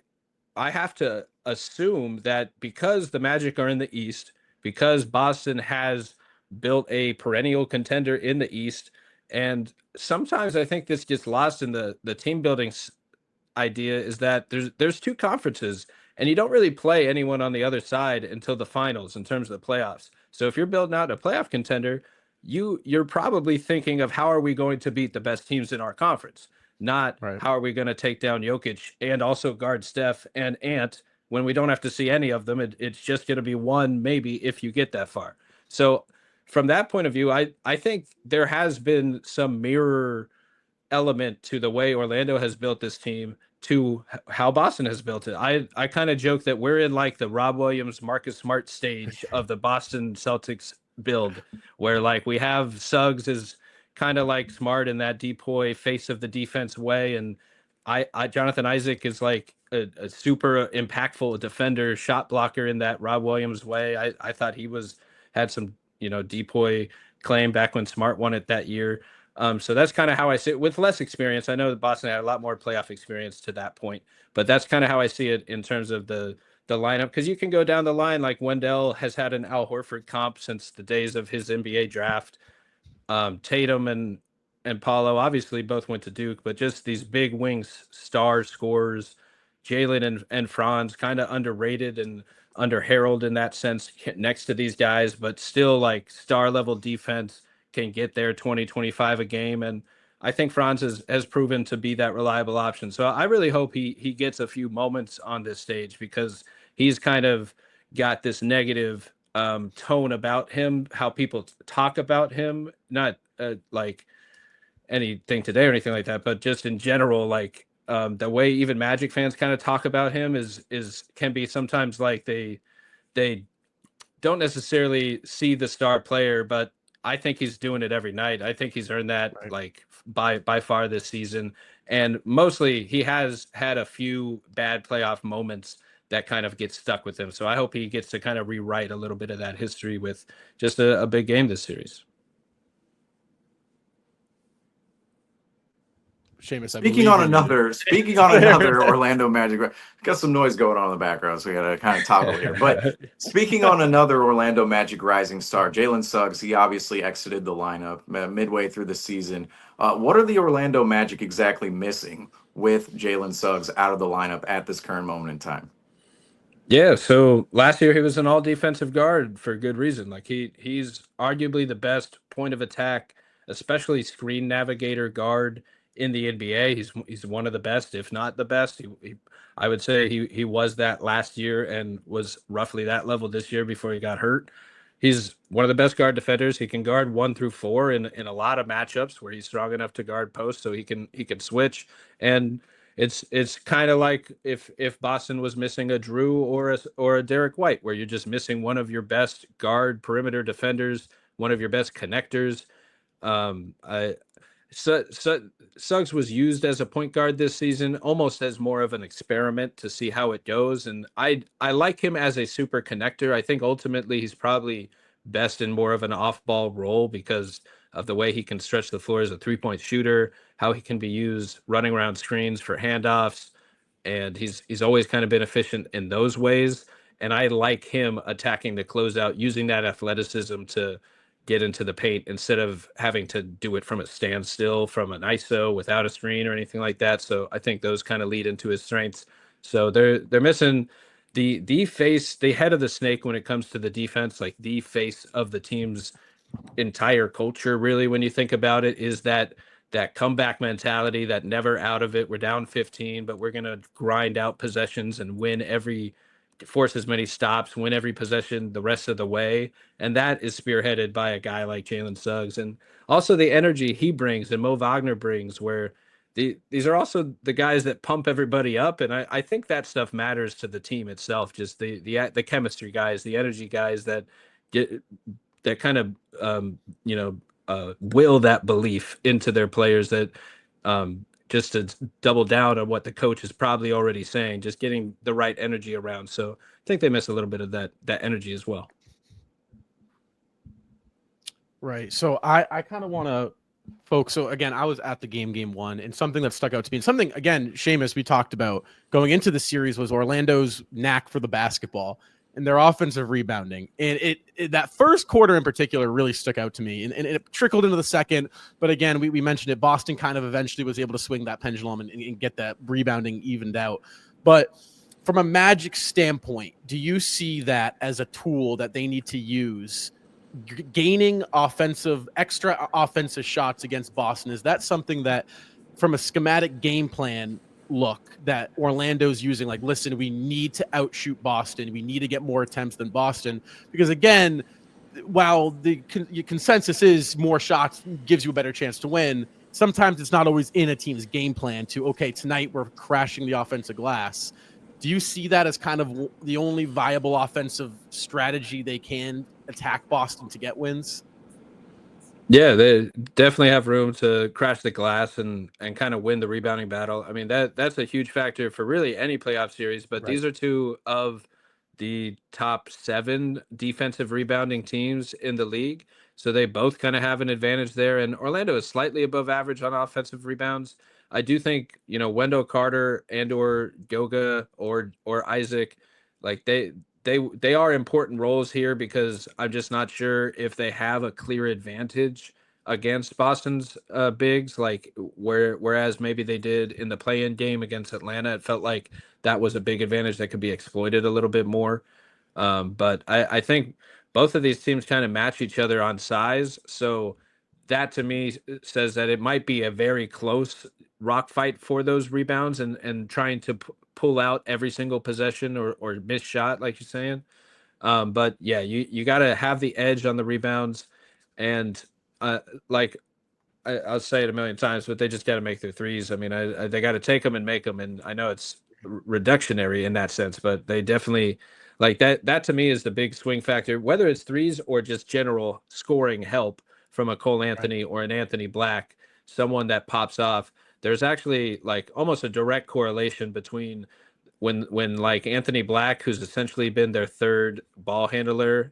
I have to assume that because the Magic are in the East, because Boston has built a perennial contender in the East, and sometimes I think this gets lost in the team building idea, is that there's 2 conferences, and you don't really play anyone on the other side until the finals in terms of the playoffs. So if you're building out a playoff contender, you're probably thinking of how are we going to beat the best teams in our conference, not how are we going to take down Jokic and also guard Steph and Ant when we don't have to see any of them. It's just going to be one, maybe, if you get that far. So from that point of view, I think there has been some mirror element to the way Orlando has built this team to how Boston has built it. I kind of joke that we're in like the Rob Williams, Marcus Smart stage of the Boston Celtics build, where like we have Suggs is kind of like Smart in that depoy face of the defense way, and I Jonathan Isaac is like a super impactful defender, shot blocker in that Rob Williams way. I thought he had some depoy claim back when Smart won it that year. So that's kind of how I see it with less experience. I know that Boston had a lot more playoff experience to that point, but that's kind of how I see it in terms of the lineup. Because you can go down the line, like Wendell has had an Al Horford comp since the days of his NBA draft. Tatum and Paulo obviously both went to Duke, but just these big wings, star scorers, Jalen and Franz, kind of underrated and under Harold in that sense next to these guys, but still like star level defense, can get there 20-25 a game. And I think Franz has proven to be that reliable option. So I really hope he gets a few moments on this stage, because he's kind of got this negative tone about him, how people talk about him, not like anything today or anything like that, but just in general, like the way even Magic fans kind of talk about him can be sometimes like they don't necessarily see the star player, but I think he's doing it every night. I think he's earned that like by far this season. And mostly he has had a few bad playoff moments that kind of get stuck with him. So I hope he gets to kind of rewrite a little bit of that history with just a big game this series. Seamus, Speaking on another Orlando Magic, got some noise going on in the background, so we got to kind of toggle here. But speaking on another Orlando Magic rising star, Jalen Suggs, he obviously exited the lineup midway through the season. What are the Orlando Magic exactly missing with Jalen Suggs out of the lineup at this current moment in time? Yeah, so last year he was an all defensive guard for good reason. Like he's arguably the best point of attack, especially screen navigator guard in the NBA. He's one of the best, if not the best. I would say he was that last year and was roughly that level this year before he got hurt. He's one of the best guard defenders. He can guard 1 through 4 in a lot of matchups where he's strong enough to guard post, so he can switch. And it's kind of like if Boston was missing a Drew or a Derek White, where you're just missing one of your best guard perimeter defenders, one of your best connectors. Suggs was used as a point guard this season, almost as more of an experiment to see how it goes. And I like him as a super connector. I think ultimately he's probably best in more of an off-ball role because of the way he can stretch the floor as a three-point shooter, how he can be used running around screens for handoffs. And he's always kind of been efficient in those ways. And I like him attacking the closeout, using that athleticism to get into the paint instead of having to do it from a standstill, from an ISO without a screen or anything like that. So I think those kind of lead into his strengths. So they're missing the face, the head of the snake when it comes to the defense, like the face of the team's entire culture. Really, when you think about it, is that that comeback mentality, that never out of it. We're down 15, but we're going to grind out possessions and force as many stops, win every possession the rest of the way. And that is spearheaded by a guy like Jalen Suggs. And also the energy he brings and Mo Wagner brings, where these are also the guys that pump everybody up. And I think that stuff matters to the team itself, just the chemistry guys, the energy guys that kind of, will that belief into their players, that just to double down on what the coach is probably already saying, just getting the right energy around. So I think they miss a little bit of that energy as well. Right. So I kind of want to folks. So again, I was at the game one, and something that stuck out to me, and something again, Seamus, we talked about going into the series, was Orlando's knack for the basketball and their offensive rebounding. And it that first quarter in particular really stuck out to me, and it trickled into the second. But again, we mentioned it. Boston kind of eventually was able to swing that pendulum and get that rebounding evened out. But from a Magic standpoint, do you see that as a tool that they need to use? Gaining extra offensive shots against Boston, is that something that from a schematic game plan look that Orlando's using? Like, listen, we need to outshoot Boston, we need to get more attempts than Boston, because again, while the consensus is more shots gives you a better chance to win, sometimes it's not always in a team's game plan to, okay, tonight we're crashing the offensive glass. Do you see that as kind of the only viable offensive strategy they can attack Boston to get wins? Yeah, they definitely have room to crash the glass and kind of win the rebounding battle. I mean, that's a huge factor for really any playoff series, but Right. These are two of the top 7 defensive rebounding teams in the league. So they both kind of have an advantage there. And Orlando is slightly above average on offensive rebounds. I do think, Wendell Carter and or Goga or Isaac, like they are important roles here, because I'm just not sure if they have a clear advantage against Boston's bigs, like whereas maybe they did in the play-in game against Atlanta. It felt like that was a big advantage that could be exploited a little bit more. But I think both of these teams kind of match each other on size. So that to me says that it might be a very close rock fight for those rebounds and trying to pull out every single possession or miss shot, like you're saying. But yeah, you got to have the edge on the rebounds, and like I'll say it a million times, but they just got to make their threes. I mean, they got to take them and make them, and I know it's reductionary in that sense, but they definitely like that. That to me is the big swing factor, whether it's threes or just general scoring help from a Cole Anthony or an Anthony Black, someone that pops off. There's actually like almost a direct correlation between when like Anthony Black, who's essentially been their third ball handler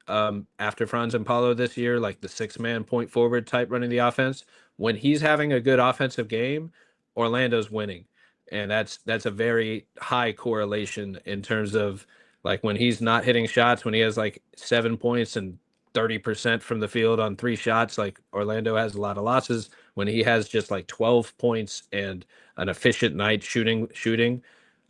after Franz and Paulo this year, like the 6-man point forward type running the offense, when he's having a good offensive game, Orlando's winning. And that's a very high correlation in terms of like when he's not hitting shots, when he has like 7 points and 30% from the field on 3 shots, like Orlando has a lot of losses. When he has just like 12 points and an efficient night shooting,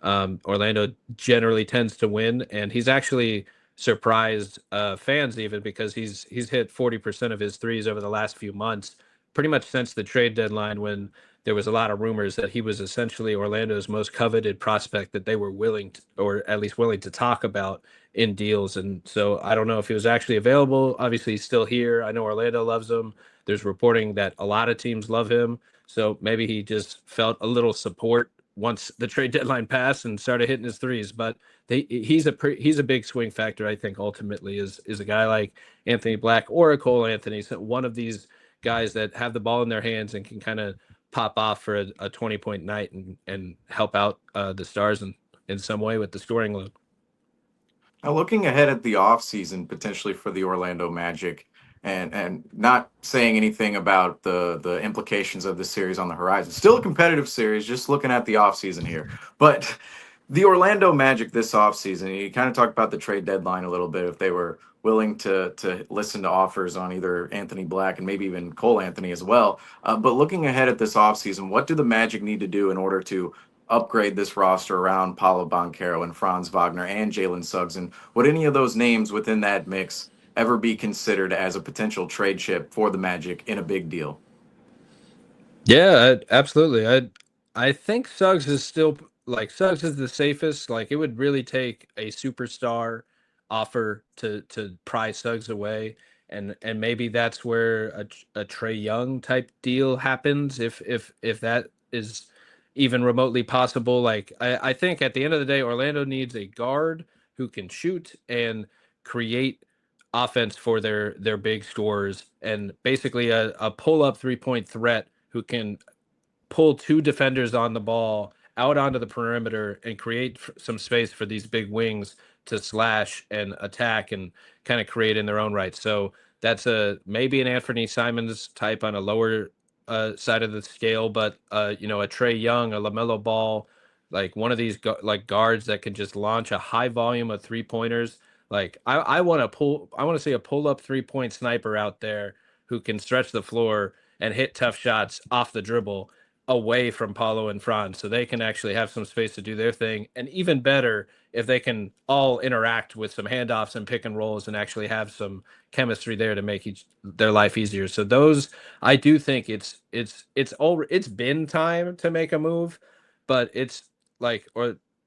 Orlando generally tends to win. And he's actually surprised fans even, because he's hit 40% of his threes over the last few months, pretty much since the trade deadline, when there was a lot of rumors that he was essentially Orlando's most coveted prospect that they were willing to, or at least willing to talk about in deals. And so I don't know if he was actually available. Obviously he's still here. I know Orlando loves him. There's reporting that a lot of teams love him. So maybe he just felt a little support once the trade deadline passed and started hitting his threes. But he's a big swing factor, I think, ultimately, is a guy like Anthony Black or a Cole Anthony, so one of these guys that have the ball in their hands and can kind of pop off for a 20-point night and help out the Stars in some way with the scoring load. Now, looking ahead at the offseason potentially for the Orlando Magic, and not saying anything about the implications of the series on the horizon. Still a competitive series, just looking at the offseason here. But the Orlando Magic this offseason, you kind of talked about the trade deadline a little bit, if they were willing to listen to offers on either Anthony Black and maybe even Cole Anthony as well. But looking ahead at this offseason, what do the Magic need to do in order to upgrade this roster around Paolo Banchero and Franz Wagner and Jalen Suggs? And would any of those names within that mix ever be considered as a potential trade chip for the Magic in a big deal? Yeah, absolutely. I think Suggs is still like Suggs is the safest. Like it would really take a superstar offer to pry Suggs away, and maybe that's where a Trey Young type deal happens if that is even remotely possible. Like I think at the end of the day, Orlando needs a guard who can shoot and create offense for their big scorers, and basically a pull up 3-point threat who can pull two defenders on the ball out onto the perimeter and create some space for these big wings to slash and attack and kind of create in their own right. So that's a maybe an Anthony Simons type on a lower side of the scale, but a Trey Young, a LaMelo Ball, like one of these like guards that can just launch a high volume of 3-pointers. Like I want to see a pull up 3-point sniper out there who can stretch the floor and hit tough shots off the dribble away from Paulo and Franz, so they can actually have some space to do their thing. And even better, if they can all interact with some handoffs and pick and rolls and actually have some chemistry there to make their life easier. So those, I do think it's been time to make a move, but it's like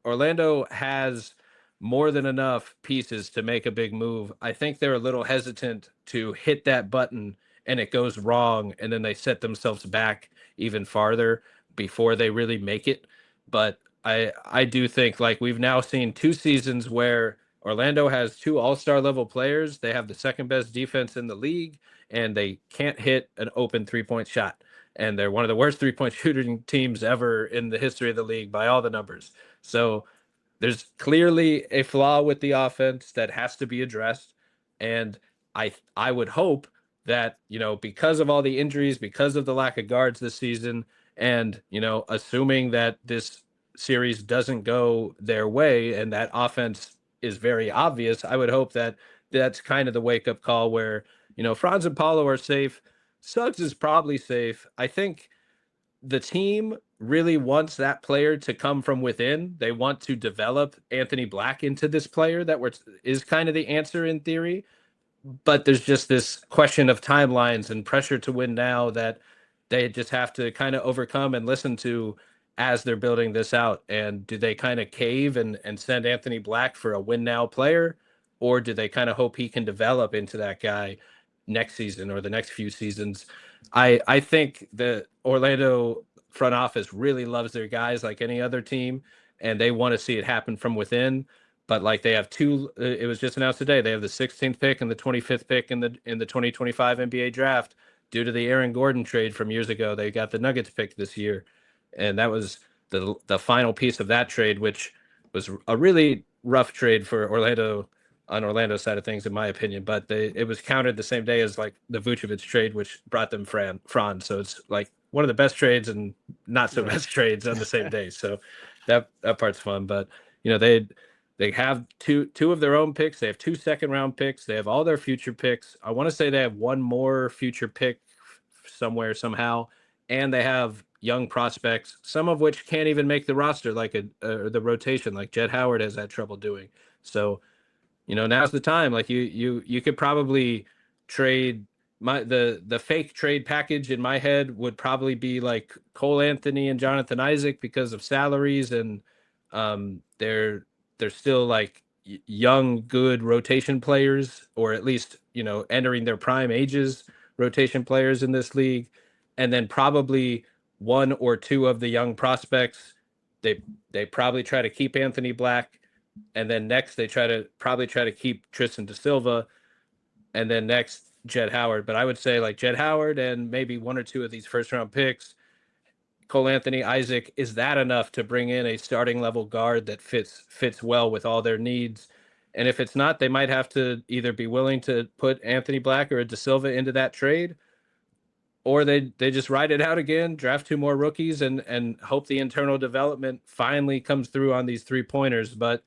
Orlando has more than enough pieces to make a big move. I think they're a little hesitant to hit that button and it goes wrong, and then they set themselves back even farther before they really make it. But I do think like we've now seen 2 seasons where Orlando has 2 all-star level players. They have the second best defense in the league, and they can't hit an open 3-point shot. And they're one of the worst 3-point shooting teams ever in the history of the league by all the numbers. So there's clearly a flaw with the offense that has to be addressed. And I would hope that, because of all the injuries, because of the lack of guards this season, and, assuming that this series doesn't go their way and that offense is very obvious, I would hope that that's kind of the wake up call where, Franz and Paulo are safe. Suggs is probably safe. I think the team really wants that player to come from within. They want to develop Anthony Black into this player that is kind of the answer in theory. But there's just this question of timelines and pressure to win now that they just have to kind of overcome and listen to as they're building this out. And do they kind of cave and send Anthony Black for a win now player? Or do they kind of hope he can develop into that guy next season or the next few seasons? I think the Orlando front office really loves their guys like any other team, and they want to see it happen from within. But like they have it was just announced today, they have the 16th pick and the 25th pick in the 2025 NBA draft due to the Aaron Gordon trade from years ago. They got the Nuggets pick this year, and that was the final piece of that trade, which was a really rough trade for Orlando on Orlando's side of things, in my opinion. But it was counted the same day as like the Vucevic trade, which brought them Franz. So it's like one of the best trades and not so best trades on the same day. So that part's fun. But they have two of their own picks. They have 2 second-round picks. They have all their future picks. I want to say they have one more future pick somewhere somehow, and they have young prospects, some of which can't even make the roster, like the rotation, like Jett Howard has had trouble doing. So now's the time. Like you could probably trade the fake trade package in my head would probably be like Cole Anthony and Jonathan Isaac because of salaries, and they're still like young, good rotation players, or at least entering their prime ages rotation players in this league, and then probably 1 or 2 of the young prospects. They probably try to keep Anthony Black, and then next they probably try to keep Tristan da Silva, and then next Jett Howard. But I would say like Jett Howard and maybe 1 or 2 of these first round picks, Cole Anthony, Isaac, is that enough to bring in a starting level guard that fits well with all their needs? And if it's not, they might have to either be willing to put Anthony Black or Da Silva into that trade, or they just ride it out again, draft 2 more rookies, and hope the internal development finally comes through on these 3-pointers. But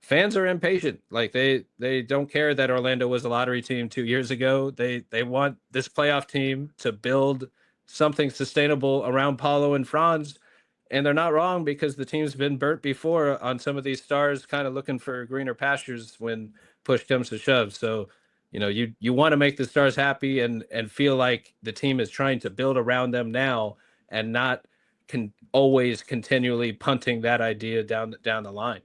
fans are impatient. Like they don't care that Orlando was a lottery team 2 years ago. They want this playoff team to build something sustainable around Paulo and Franz, and they're not wrong, because the team's been burnt before on some of these stars kind of looking for greener pastures when push comes to shove. So you want to make the stars happy and feel like the team is trying to build around them now, and not always continually punting that idea down the line.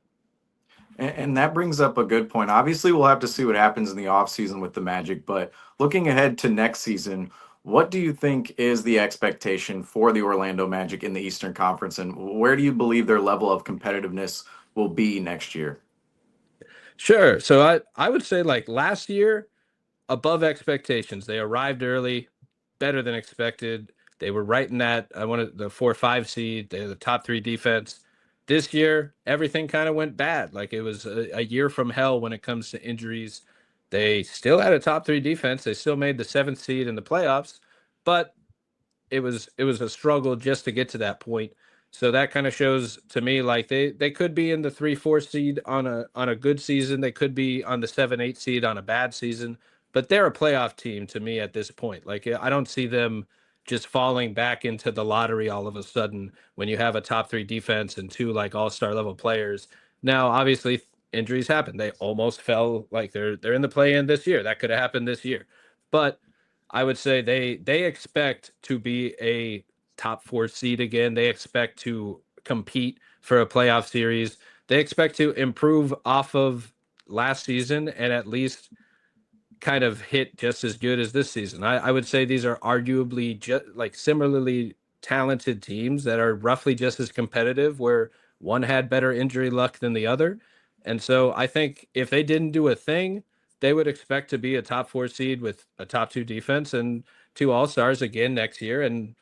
And that brings up a good point. Obviously, we'll have to see what happens in the offseason with the Magic, but looking ahead to next season, what do you think is the expectation for the Orlando Magic in the Eastern Conference, and where do you believe their level of competitiveness will be next year? Sure. So I would say, like, last year, above expectations. They arrived early, better than expected. They were right in that, I wanted the 4 or 5 seed. They're the top 3 defense. This year, everything kind of went bad. Like, it was a year from hell when it comes to injuries. They still had a top 3 defense. They still made the 7th seed in the playoffs, but it was a struggle just to get to that point. So that kind of shows to me, like, they could be in the 3-4 seed on a good season. They could be on the 7-8 seed on a bad season, but they're a playoff team to me at this point. Like, I don't see them just falling back into the lottery all of a sudden when you have a top 3 defense and 2 like all-star level players. Now, obviously, injuries happen. They almost fell, like, they're in the play-in this year. That could have happened this year. But I would say they expect to be a top 4 seed again. They expect to compete for a playoff series. They expect to improve off of last season and at least kind of hit just as good as this season. I would say these are arguably like similarly talented teams that are roughly just as competitive, where one had better injury luck than the other. And so I think if they didn't do a thing, they would expect to be a top 4 seed with a top 2 defense and 2 all-stars again next year. And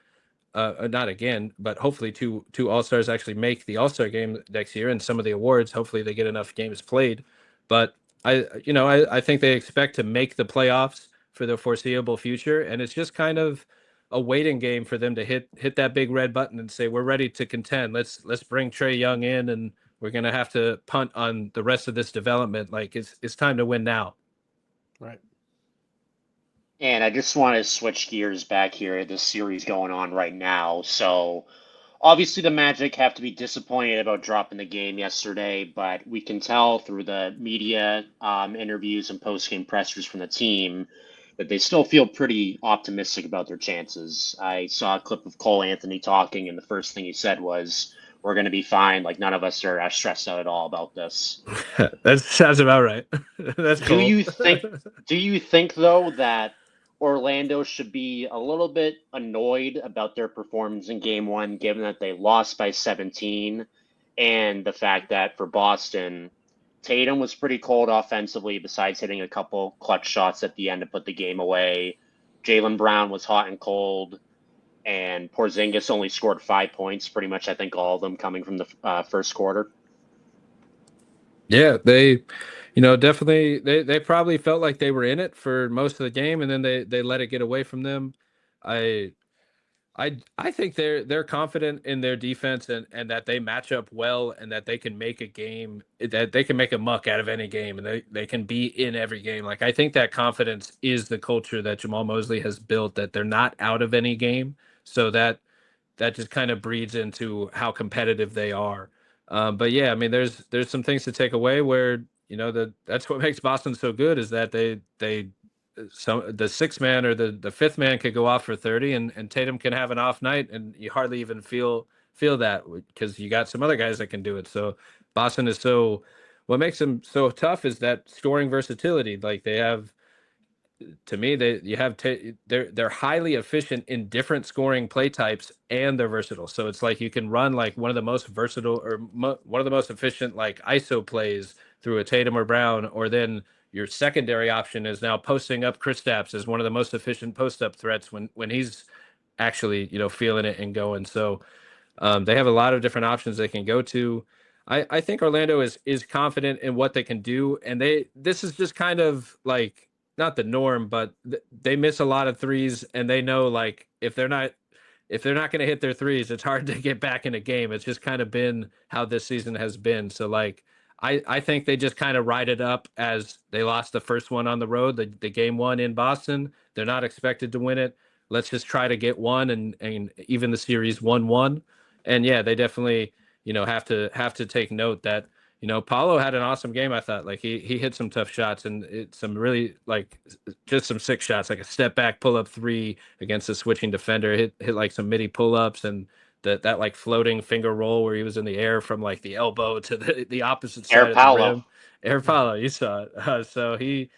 not again, but hopefully two all-stars actually make the all-star game next year, and some of the awards, hopefully they get enough games played. But I think they expect to make the playoffs for the foreseeable future, and it's just kind of a waiting game for them to hit that big red button and say, we're ready to contend. Let's bring Trae Young in, and we're going to have to punt on the rest of this development. Like, it's time to win now. Right. And I just want to switch gears back here. This series going on right now. So obviously the Magic have to be disappointed about dropping the game yesterday, but we can tell through the media interviews and post-game pressers from the team that they still feel pretty optimistic about their chances. I saw a clip of Cole Anthony talking, and the first thing he said was, "We're going to be fine. Like, none of us are stressed out at all about this." That sounds about right. That's Do cool. you think? Do you think though that Orlando should be a little bit annoyed about their performance in Game 1, given that they lost by 17, and the fact that for Boston, Tatum was pretty cold offensively, besides hitting a couple clutch shots at the end to put the game away. Jaylen Brown was hot and cold, and Porzingis only scored 5 points, pretty much, I think, all of them coming from the first quarter. Yeah, they, definitely they probably felt like they were in it for most of the game, and then they let it get away from them. I I think they're confident in their defense, and that they match up well, and that they can make a game, that they can make a muck out of any game, and they can be in every game. Like, I think that confidence is the culture that Jamal Mosley has built, that they're not out of any game. So that just kind of breeds into how competitive they are. But yeah, I mean, there's some things to take away where, that's what makes Boston so good, is that the 6th man or the 5th man could go off for 30, and Tatum can have an off night, and you hardly even feel that, because you got some other guys that can do it. So Boston is what makes them so tough is that scoring versatility. Like, they have, to me, they're highly efficient in different scoring play types, and they're versatile. So it's like you can run like one of the most versatile, or one of the most efficient, like, ISO plays through a Tatum or Brown, or then your secondary option is now posting up Kristaps as one of the most efficient post up threats when he's actually feeling it and going. So they have a lot of different options they can go to. I think Orlando is confident in what they can do, and this is just kind of like not the norm, but they miss a lot of threes, and they know, like, if they're not going to hit their threes, it's hard to get back in a game. It's just kind of been how this season has been. So, like, I think they just kind of ride it up, as they lost the first one on the road, the game 1 in Boston. They're not expected to win it. Let's just try to get one, and even the series 1-1. And yeah, they definitely have to take note that Paulo had an awesome game. I thought like he hit some tough shots and some really like just some sick shots, like a step back pull up three against a switching defender. Hit like some midi pull ups and that like floating finger roll where he was in the air from like the elbow to the opposite Air side of the Paolo. rim. Air Paulo, you saw it. So he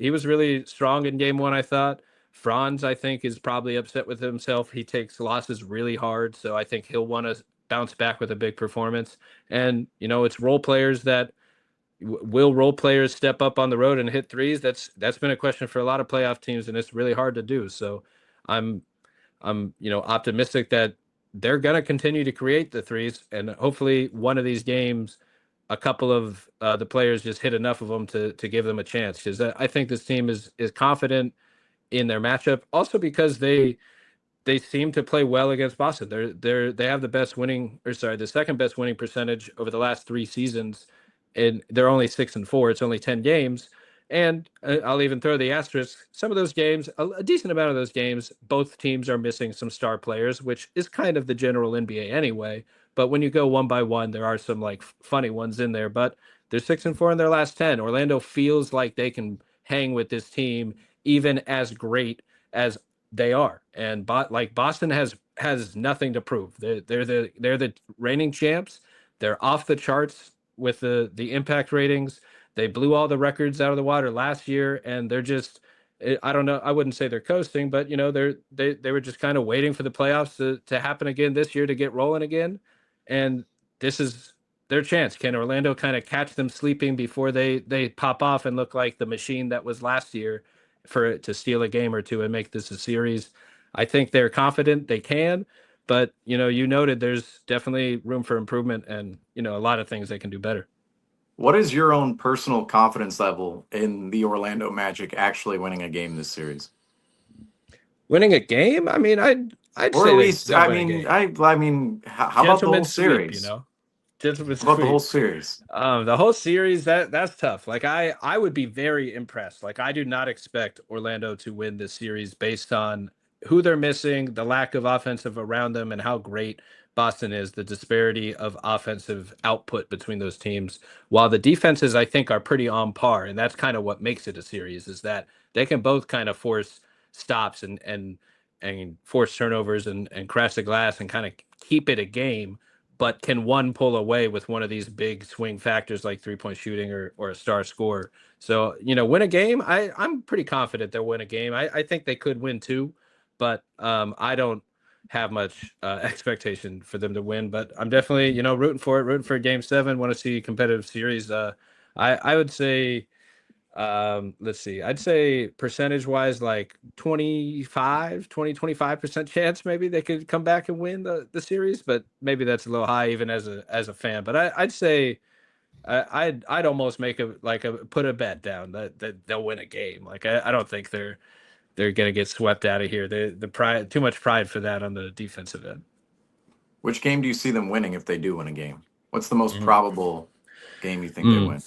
was really strong in game one. I thought Franz, I think, is probably upset with himself. He takes losses really hard, so I think he'll want to bounce back with a big performance. And it's role players that will role players step up on the road and hit threes. That's been a question for a lot of playoff teams, and it's really hard to do. So I'm optimistic that they're going to continue to create the threes, and hopefully one of these games, a couple of the players just hit enough of them to give them a chance. Because I think this team is confident in their matchup, also because they seem to play well against Boston. They have the second best winning percentage over the last 3 seasons, and they're only 6-4. It's only 10 games, and I'll even throw the asterisk. Some of those games, a decent amount of those games, both teams are missing some star players, which is kind of the general NBA anyway. But when you go one by one, there are some like funny ones in there. But they're 6-4 in their last 10. Orlando feels like they can hang with this team, even as great as they are. And like Boston has nothing to prove. They're the reigning champs. They're off the charts with the impact ratings. They blew all the records out of the water last year, and they're just, I don't know, I wouldn't say they're coasting, but they were just kind of waiting for the playoffs to happen again this year, to get rolling again. And this is their chance. Can Orlando kind of catch them sleeping before they pop off and look like the machine that was last year, for it to steal a game or two and make this a series? I think they're confident they can, but you noted there's definitely room for improvement, and a lot of things they can do better. What is your own personal confidence level in the Orlando Magic actually winning a game this series? Winning a game? I mean, I'd Or say at least, they'll win a game. I mean, how about the whole Gentleman's sweep, series? Gentleman's How about the whole sweep. series? The whole series, that's tough. Like I would be very impressed. Like I do not expect Orlando to win this series based on who they're missing, the lack of offensive around them, and how great Boston is, the disparity of offensive output between those teams. While the defenses, I think, are pretty on par, and that's kind of what makes it a series, is that they can both kind of force stops and force turnovers and crash the glass and kind of keep it a game. But can one pull away with one of these big swing factors like 3-point shooting or a star scorer? So, win a game. I'm pretty confident they'll win a game. I think they could win 2, but I don't have much expectation for them to win. But I'm definitely, rooting for Game 7. Want to see a competitive series. I would say, let's see, I'd say percentage wise, like 25% chance maybe they could come back and win the series, but maybe that's a little high even as a fan. But I'd say I'd almost put a bet down that they'll win a game. Like I don't think they're gonna get swept out of here. The pride, too much pride for that on the defensive end. Which game do you see them winning if they do win a game? What's the most probable game you think they win?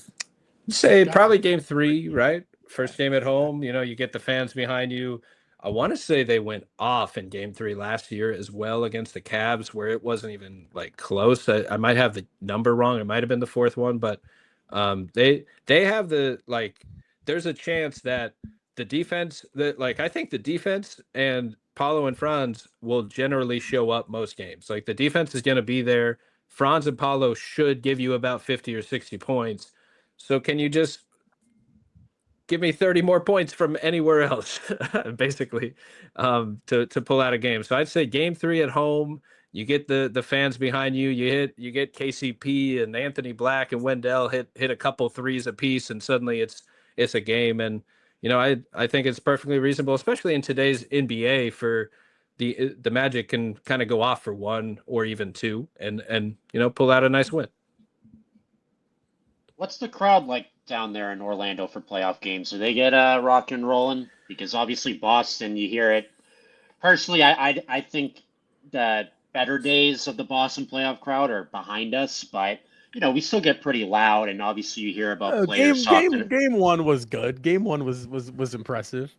Say probably Game 3, right? First game at home. You get the fans behind you. I want to say they went off in Game 3 last year as well against the Cavs, where it wasn't even like close. I might have the number wrong. It might have been the 4th one, but they have there's a chance that the defense I think the defense and Paulo and Franz will generally show up most games. Like the defense is going to be there. Franz and Paulo should give you about 50 or 60 points. So can you just give me 30 more points from anywhere else, basically, to pull out a game? So I'd say Game 3 at home. You get the fans behind you. You get KCP and Anthony Black and Wendell hit a couple threes apiece, and suddenly it's a game. And I think it's perfectly reasonable, especially in today's NBA, for the Magic can kind of go off for 1 or even 2 and pull out a nice win. What's the crowd like down there in Orlando for playoff games? Do they get rock and rolling? Because obviously Boston, you hear it. Personally, I think the better days of the Boston playoff crowd are behind us, but we still get pretty loud, and obviously you hear about players talking. Game 1 was good. Game 1 was impressive.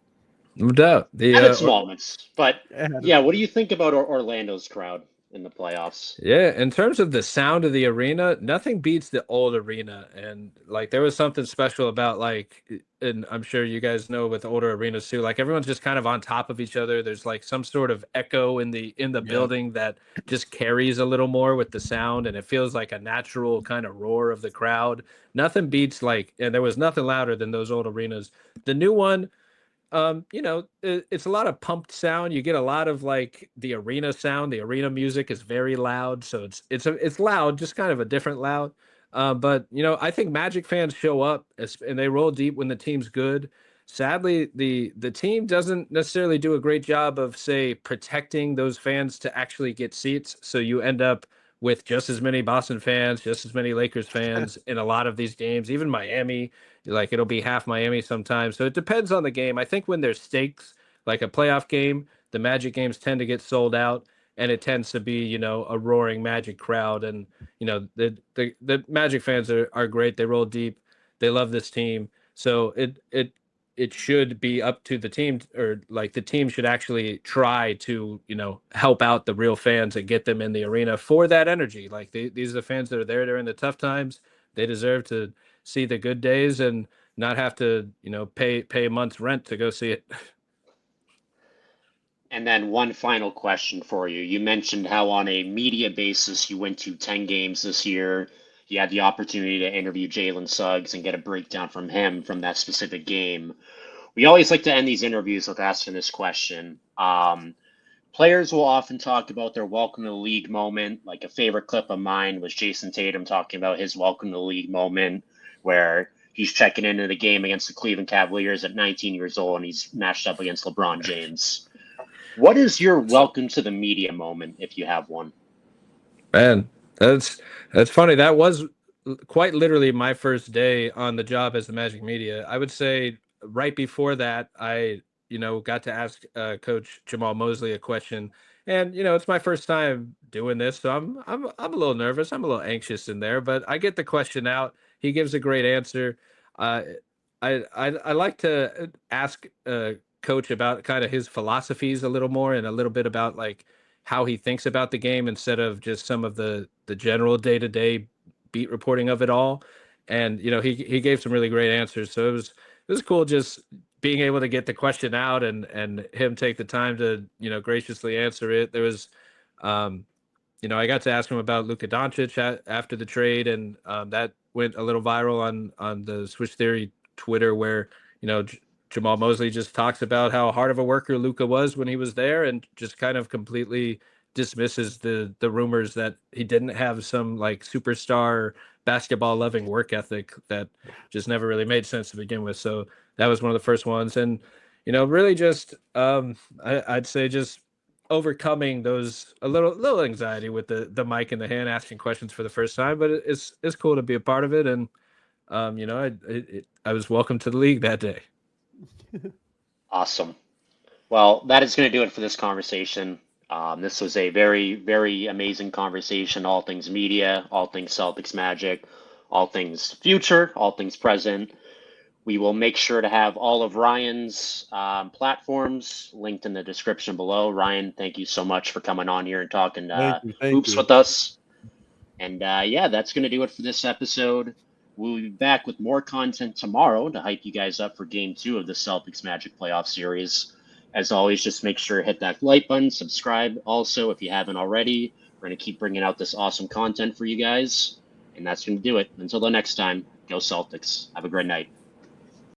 No doubt. Had its moments, but yeah, what do you think about Orlando's crowd in the playoffs. Yeah, in terms of the sound of the arena, nothing beats the old arena. And like there was something special about like, and I'm sure you guys know with older arenas too, like everyone's just kind of on top of each other. There's like some sort of echo in the Yeah. building that just carries a little more with the sound, and it feels like a natural kind of roar of the crowd. Nothing beats like, and there was nothing louder than those old arenas. The new one, it's a lot of pumped sound. You get a lot of like the arena sound. The arena music is very loud, so it's loud, just kind of a different loud. But I think Magic fans show up and they roll deep when the team's good. Sadly, the team doesn't necessarily do a great job of, say, protecting those fans to actually get seats. So you end up with just as many Boston fans, just as many Lakers fans in a lot of these games, even Miami. Like it'll be half Miami sometimes. So it depends on the game. I think when there's stakes, like a playoff game, the Magic games tend to get sold out, and it tends to be, a roaring Magic crowd. And the Magic fans are great. They roll deep. They love this team. So it should be up to the team, or like the team should actually try to, help out the real fans and get them in the arena for that energy. Like these are the fans that are there during the tough times. They deserve to see the good days and not have to, pay a month's rent to go see it. And then one final question for you. You mentioned how on a media basis you went to 10 games this year. You had the opportunity to interview Jalen Suggs and get a breakdown from him from that specific game. We always like to end these interviews with asking this question. Players will often talk about their welcome to the league moment. Like a favorite clip of mine was Jason Tatum talking about his welcome to the league moment, where he's checking into the game against the Cleveland Cavaliers at 19 years old and he's matched up against LeBron James. What is your welcome to the media moment, if you have one? Man, that's funny. That was quite literally my first day on the job as the Magic Media. I would say right before that, I got to ask Coach Jamal Mosley a question, and it's my first time doing this, so I'm a little nervous. I'm a little anxious in there, but I get the question out. He gives a great answer. Uh, I like to ask Coach about kind of his philosophies a little more, and a little bit about like how he thinks about the game instead of just some of the general day-to-day beat reporting of it all. And he gave some really great answers, so it was cool just being able to get the question out and him take the time to graciously answer it. There was I got to ask him about Luka Doncic after the trade, and that went a little viral on the Switch Theory Twitter, where Jamal Mosley just talks about how hard of a worker Luka was when he was there, and just kind of completely dismisses the rumors that he didn't have some like superstar basketball loving work ethic that just never really made sense to begin with. So that was one of the first ones, and really just I'd say just overcoming those a little anxiety with the mic in the hand, asking questions for the first time. But it's cool to be a part of it, and I was welcome to the league that day. Awesome. Well, that is going to do it for this conversation. This was a very, very amazing conversation. All things media, all things Celtics Magic, all things future, all things present. We will make sure to have all of Ryan's platforms linked in the description below. Ryan, thank you so much for coming on here and talking Thank hoops you. with us. And yeah, that's going to do it for this episode. We'll be back with more content tomorrow to hype you guys up for Game 2 of the Celtics Magic Playoff Series. As always, just make sure to hit that like button, subscribe also if you haven't already. We're going to keep bringing out this awesome content for you guys. And that's going to do it. Until the next time, go Celtics. Have a great night.